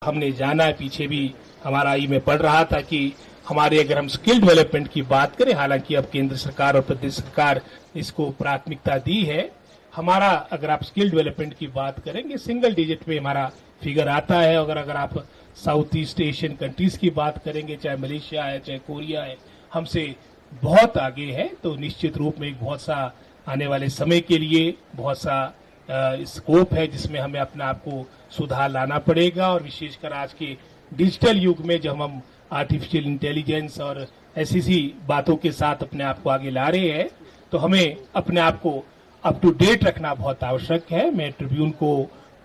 हमने जाना है, पीछे भी हमारा ये मैं पढ़ रहा था कि हमारे अगर हम स्किल डेवलपमेंट की बात करें, हालांकि अब केंद्र सरकार और प्रदेश सरकार इसको प्राथमिकता दी है, हमारा अगर आप स्किल डेवलपमेंट की बात करेंगे सिंगल डिजिट में हमारा फिगर आता है। अगर आप साउथ ईस्ट एशियन कंट्रीज की बात करेंगे, चाहे मलेशिया है, चाहे कोरिया है, हमसे बहुत आगे है, तो निश्चित रूप में एक बहुत सा आने वाले समय के लिए बहुत सा स्कोप है जिसमें हमें अपने आप को सुधार लाना पड़ेगा। और विशेषकर आज के डिजिटल युग में जब हम आर्टिफिशियल इंटेलिजेंस और ऐसी बातों के साथ अपने आप को आगे ला रहे हैं, तो हमें अपने आप को अप टू डेट रखना बहुत आवश्यक है। मैं ट्रिब्यून को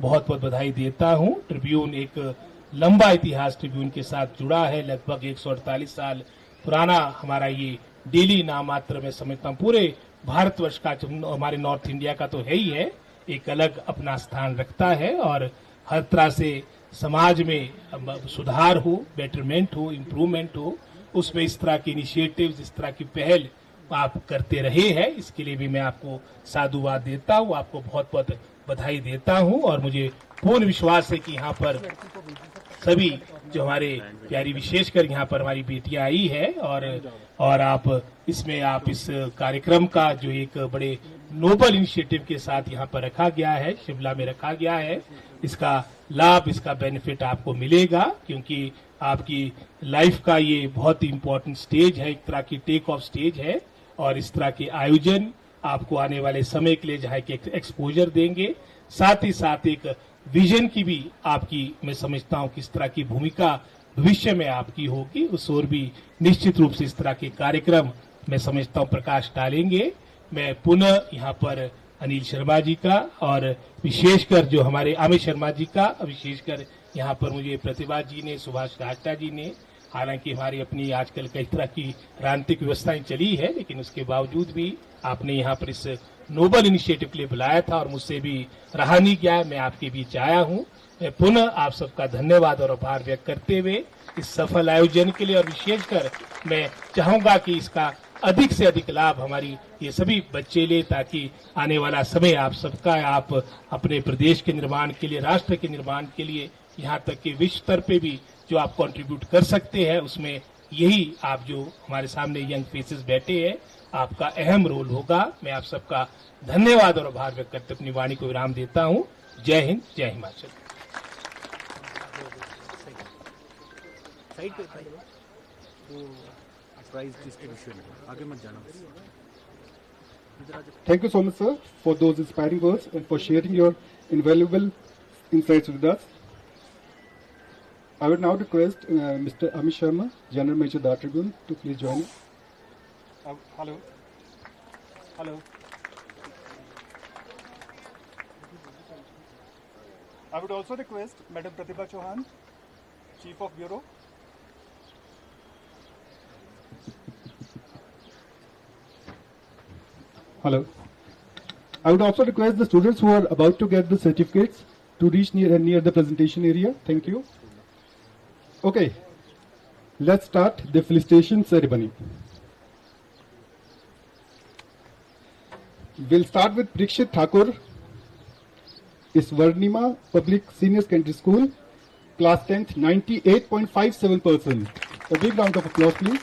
बहुत बहुत बधाई देता हूं। ट्रिब्यून एक लंबा इतिहास ट्रिब्यून के साथ जुड़ा है। लगभग 148 साल पुराना हमारा ये डेली नाम मात्र में समझता हूँ पूरे भारतवर्ष का, हमारे नॉर्थ इंडिया का तो है ही है, एक अलग अपना स्थान रखता है और हर तरह से समाज में सुधार हो, बेटरमेंट हो, इम्प्रूवमेंट हो, उसमें इस तरह की इनिशिएटिव्स, इस तरह की पहल आप करते रहे हैं। इसके लिए भी मैं आपको साधुवाद देता हूँ, आपको बहुत बहुत बधाई देता हूँ और मुझे पूर्ण विश्वास है कि यहाँ पर सभी जो हमारे प्यारी, विशेषकर यहाँ पर हमारी बेटियां आई है और आप इसमें आप इस कार्यक्रम का जो एक बड़े नोबल इनिशिएटिव के साथ यहाँ पर रखा गया है, शिमला में रखा गया है, इसका लाभ, इसका बेनिफिट आपको मिलेगा क्योंकि आपकी लाइफ का ये बहुत ही इम्पोर्टेंट स्टेज है, एक तरह की टेक ऑफ स्टेज है और इस तरह के आयोजन आपको आने वाले समय के लिए जहाँ के एक्सपोजर देंगे, साथ ही साथ एक विजन की भी आपकी, मैं समझता हूँ किस तरह की भूमिका भविष्य में आपकी होगी, उस ओर भी निश्चित रूप से इस तरह के कार्यक्रम मैं समझता हूँ प्रकाश डालेंगे। मैं पुनः यहाँ पर अनिल शर्मा जी का और विशेषकर जो हमारे अमित शर्मा जी का, विशेषकर यहाँ पर मुझे प्रतिभा जी ने, सुभाष राष्टा जी ने, हालांकि हमारी अपनी आजकल कई तरह की राजनीतिक व्यवस्थाएं चली है लेकिन उसके बावजूद भी आपने यहाँ पर इस नोबल इनिशिएटिव के लिए बुलाया था और मुझसे भी रहा नहीं गया, मैं आपके बीच आया हूँ। मैं पुनः आप सबका धन्यवाद और आभार व्यक्त करते हुए इस सफल आयोजन के लिए और विशेषकर मैं चाहूंगा कि इसका अधिक से अधिक लाभ हमारी ये सभी बच्चे ले ताकि आने वाला समय आप सबका, आप अपने प्रदेश के निर्माण के लिए, राष्ट्र के निर्माण के लिए, यहाँ तक कि विश्व स्तर पे भी जो आप कंट्रीब्यूट कर सकते हैं उसमें यही आप जो हमारे सामने यंग फेसेस बैठे हैं आपका अहम रोल होगा। मैं आप सबका धन्यवाद और आभार व्यक्त करते अपनी वाणी को विराम देता हूँ। जय हिंद, जय Himachal. Thank you so much, sir, for those inspiring words and for sharing your invaluable insights with us. I would now request Mr. Amit Sharma, General Manager, The Tribune, to please join us. Hello. I would also request Madam Pratibha Chauhan, Chief of Bureau. Hello. I would also request the students who are about to get the certificates to reach near the presentation area. Thank you. Okay, let's start the felicitation ceremony. We'll start with Parikshit Thakur, Swarnima Public Senior Secondary School, Class 10th, 98.57%. A big round of applause, please.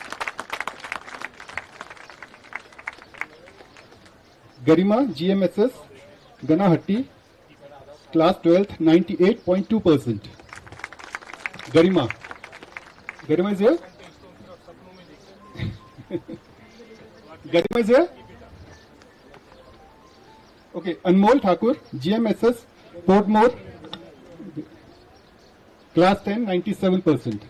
Garima GMSS, Ganahatti, Class 12th, 98.2%. Garima is here? Garima is here? Okay, Anmol Thakur, GMSS, Portmore, Class 10, 97%.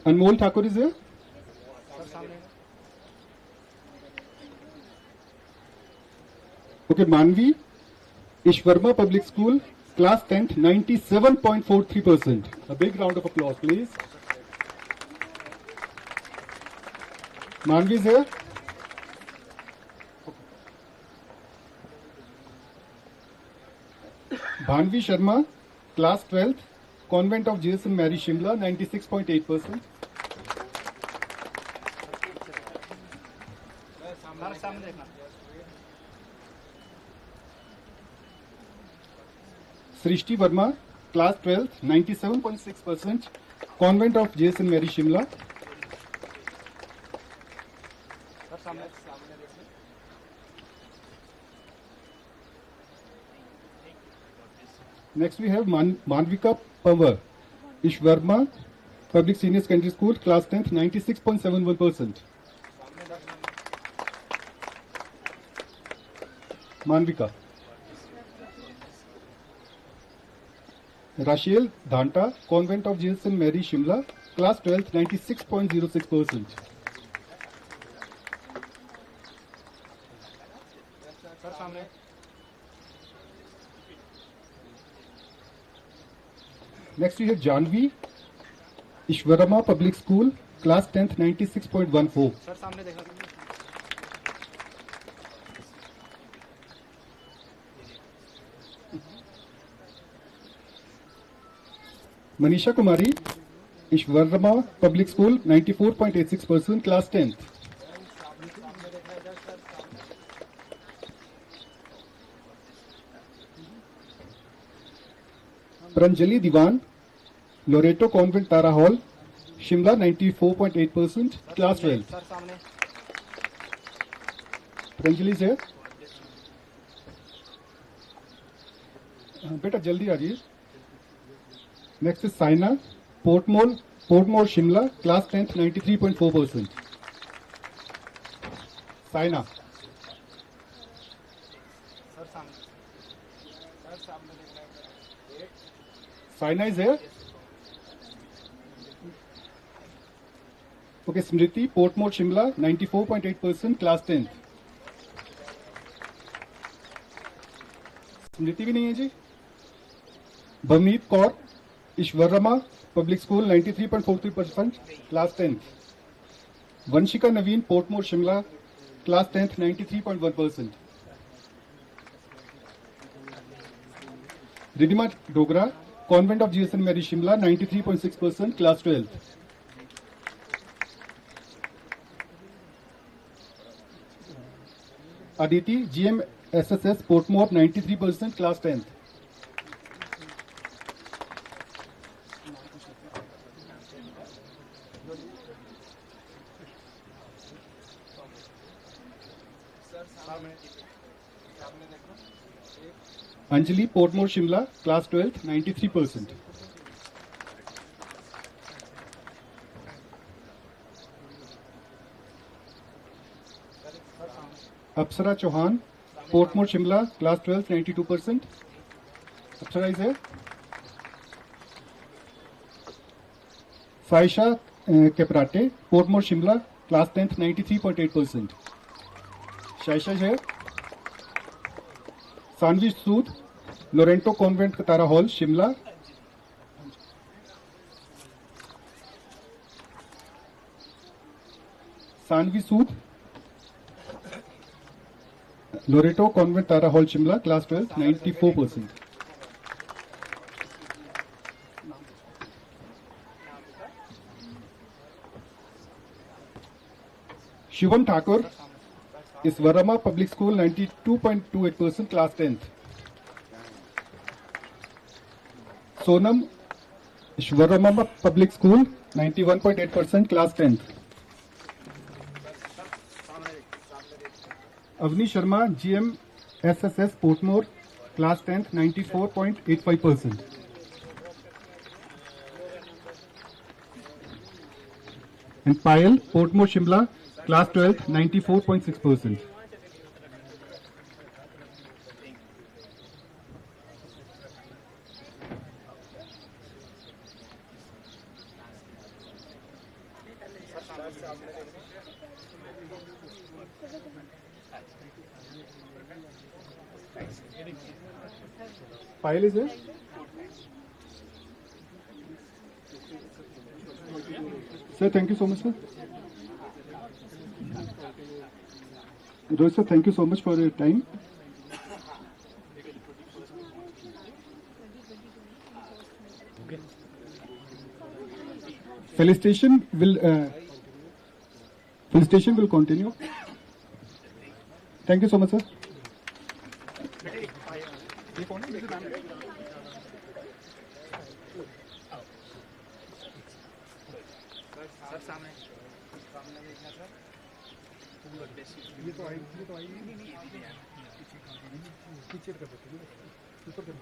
Anmol Thakur is here? Okay, Manvi, Ishwarma Public School, Class 10th, 97.43%. A big round of applause, please. Manvi is here? Bhanvi Sharma, Class 12th, Convent of Jesus and Mary Shimla, 96.8%. Srishti Verma, Class 12th, 97.6%, Convent of Jesus and Mary Shimla. Next we have Manvika Pawar, Ishwarma Public Senior Secondary School, Class 10th, 96.71%. Manvika. Rachel Dhanta, Convent of Jesus and Mary Shimla, Class 12th, 96.06%. Next we have Janvi Ishwarama Public School, class 10th, 96.14. Sir सामने देखा Manisha Kumari Ishwarama Public School, 94.86%, class 10th. Pranjali Diwan Loreto Convent Tara Hall, Shimla, 94.8%, class 12. Sir सामने Pranjali is here. बेटा जल्दी आ जाइए. Next is Saina Portmore Shimla, class 10th, 93.4%. Saina. Sir सामने देख रहे हैं Saina is here. Okay, Smriti Portmore Shimla, 94.8%, class 10th. स्मृति भी नहीं है जी. Bhavneet Kaur Ishwarma public school, 93.43%, class 10th. Vanshika Naveen Portmore Shimla, class 10th, 93.1%. Ridhima Dogra convent of Jesus and Mary Shimla, 93.6%, class 12th. Aditi GM SSS Portmore, 93%, class 10th. Anjali Portmore Shimla, class 12th, 93%. Apsara Chauhan Portmore Shimla, class 12th, 92%. Apsara is here. Saisha Keprate Portmore Shimla, class 10th, 93.8%. Shaisha is here. Sanvi Sood Lorento Convent Katara Hall, Shimla. Sanvi Sood Loreto Convent Tara Hall, Shimla, class 12, 94%. Shivam Thakur is Varama Public School, 92.28%, class 10th. Sonam Ishwarama Public School, 91.8%, class 10th. Avni Sharma GM SSS Portmore, class 10th, 94.85%. And Payal Portmore Shimla, class 12th, 94.6%. Payal is there? Sir, thank you so much, sir. Rohit sir, thank you so much for your time. Felicitation will continue. Thank you so much, sir. Sir सामने देखना sir ये तो आई पीछे कर देते ऊपर कर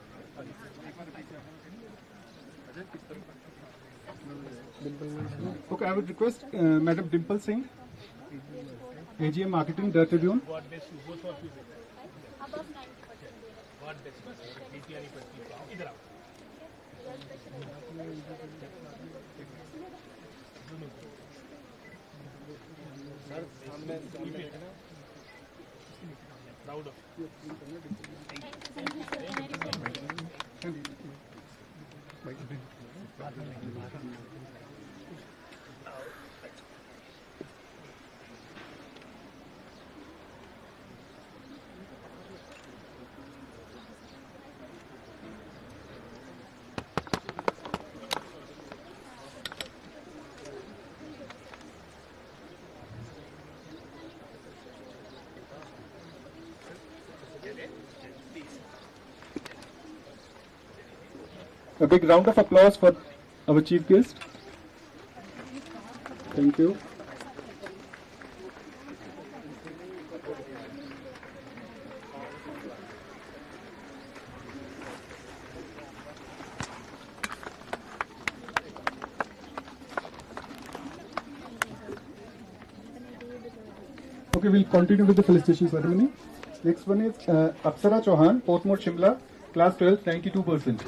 Okay, I would request Madam Dimple Singh, AGM Marketing, The Tribune. God bless you, both of you. Above 90%. God bless you. DPR इधर आओ. सर सामने Proud of you. Thank you. A big round of applause for our chief guest. Thank you. Okay, we'll continue with the felicitation ceremony. Next one is Apsara Chauhan, Portmore Shimla, class 12, 92%.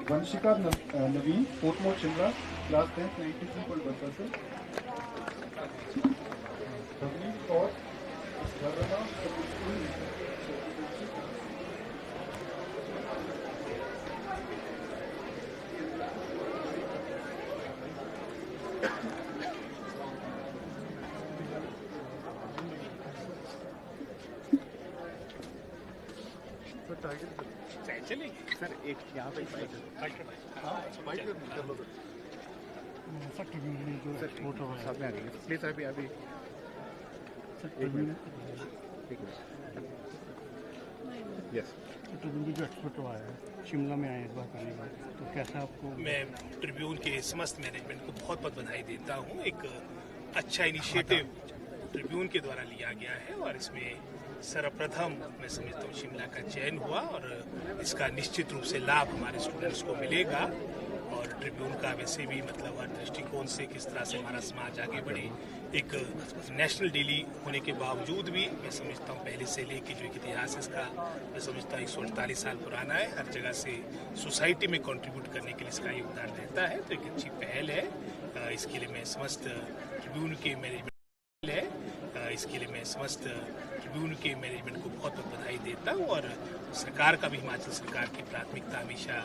Vanshika Naveen, Portmore Shimla, class 10, 93.1%. Ravneet Kaur, Dharana, चलेंगे sir एक यहाँ पे sir Tribune में जो export हो रहा है में आ गई प्लीज अभी अभी सर ट्रिब्यून यस ट्रिब्यून की जो एक्सपोर्ट हुआ है शिमला में आए इस बार पहली बार, तो कैसा आपको? मैं ट्रिब्यून के समस्त मैनेजमेंट को बहुत बहुत बधाई देता हूँ। एक अच्छा इनिशिएटिव ट्रिब्यून के द्वारा लिया गया है और इसमें सर्वप्रथम मैं समझता हूँ शिमला का चयन हुआ और इसका निश्चित रूप से लाभ हमारे स्टूडेंट्स को मिलेगा। और ट्रिब्यून का वैसे भी मतलब हर दृष्टिकोण से किस तरह से हमारा समाज आगे बढ़े, एक नेशनल डेली होने के बावजूद भी मैं समझता हूँ पहले से लेके जो एक इतिहास इसका मैं समझता हूँ 148 साल पुराना है। हर जगह से सोसाइटी में कंट्रीब्यूट करने के लिए इसका योगदान रहता है, तो एक अच्छी पहल है। इसके लिए मैं समस्त ट्रिब्यून के मैनेजमेंट को बहुत बहुत बधाई देता हूँ। और सरकार का भी, हिमाचल सरकार की प्राथमिकता हमेशा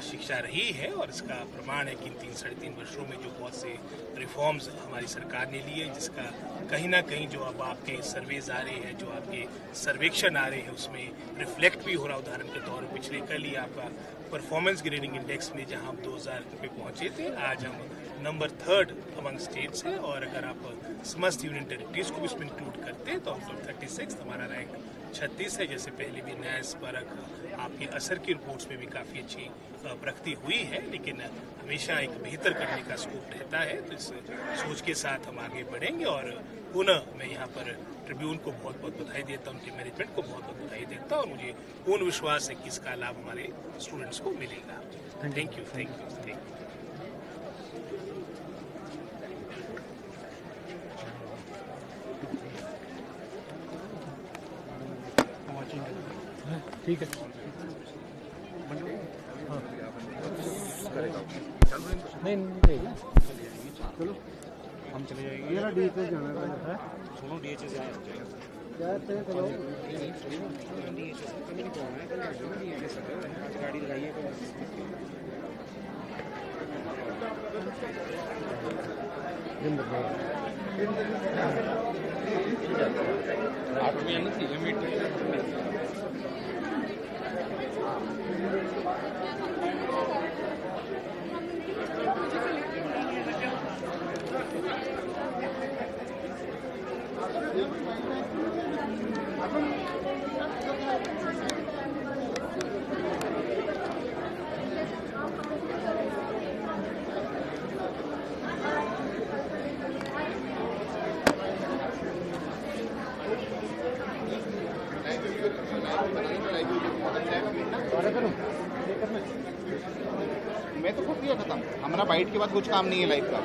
शिक्षा रही है और इसका प्रमाण है कि इन 3-3.5 वर्षों में जो बहुत से रिफॉर्म्स हमारी सरकार ने लिए, जिसका कहीं ना कहीं जो अब आपके सर्वेज आ रहे हैं, जो आपके सर्वेक्षण आ रहे हैं, उसमें रिफ्लेक्ट भी हो रहा। उदाहरण के तौर पर पिछले कल ही आपका परफॉर्मेंस ग्रेडिंग इंडेक्स में जहां हम 2000 पे पहुंचे थे, आज हम नंबर 3 अमंग स्टेट्स हैं। और अगर आप समस्त यूनियन टेरिटरीज को भी इसमें इंक्लूड करते हैं तो हम 36, हमारा रैंक 36 है। जैसे पहले भी न्यास परख आपके असर की रिपोर्ट्स में भी काफ़ी अच्छी प्रगति हुई है, लेकिन हमेशा एक बेहतर करने का स्कोप रहता है। तो इस सोच के साथ हम आगे बढ़ेंगे और पुनः मैं यहाँ पर ट्रिब्यून को बहुत बहुत बधाई देता हूँ, उनके मैनेजमेंट को बहुत बहुत बधाई देता हूँ और मुझे पूर्ण विश्वास है कि इसका लाभ हमारे स्टूडेंट्स को मिलेगा। Thank you. ठीक है। नहीं चलो हम चले जाएंगे। मेरा डीएचएस जाना है, दोनों डीएचएस जाते हैं। चलो गाड़ी लगाइए मैं तो खुद दिया खत्म, हमारा बाइट के बाद कुछ काम नहीं है लाइफ का।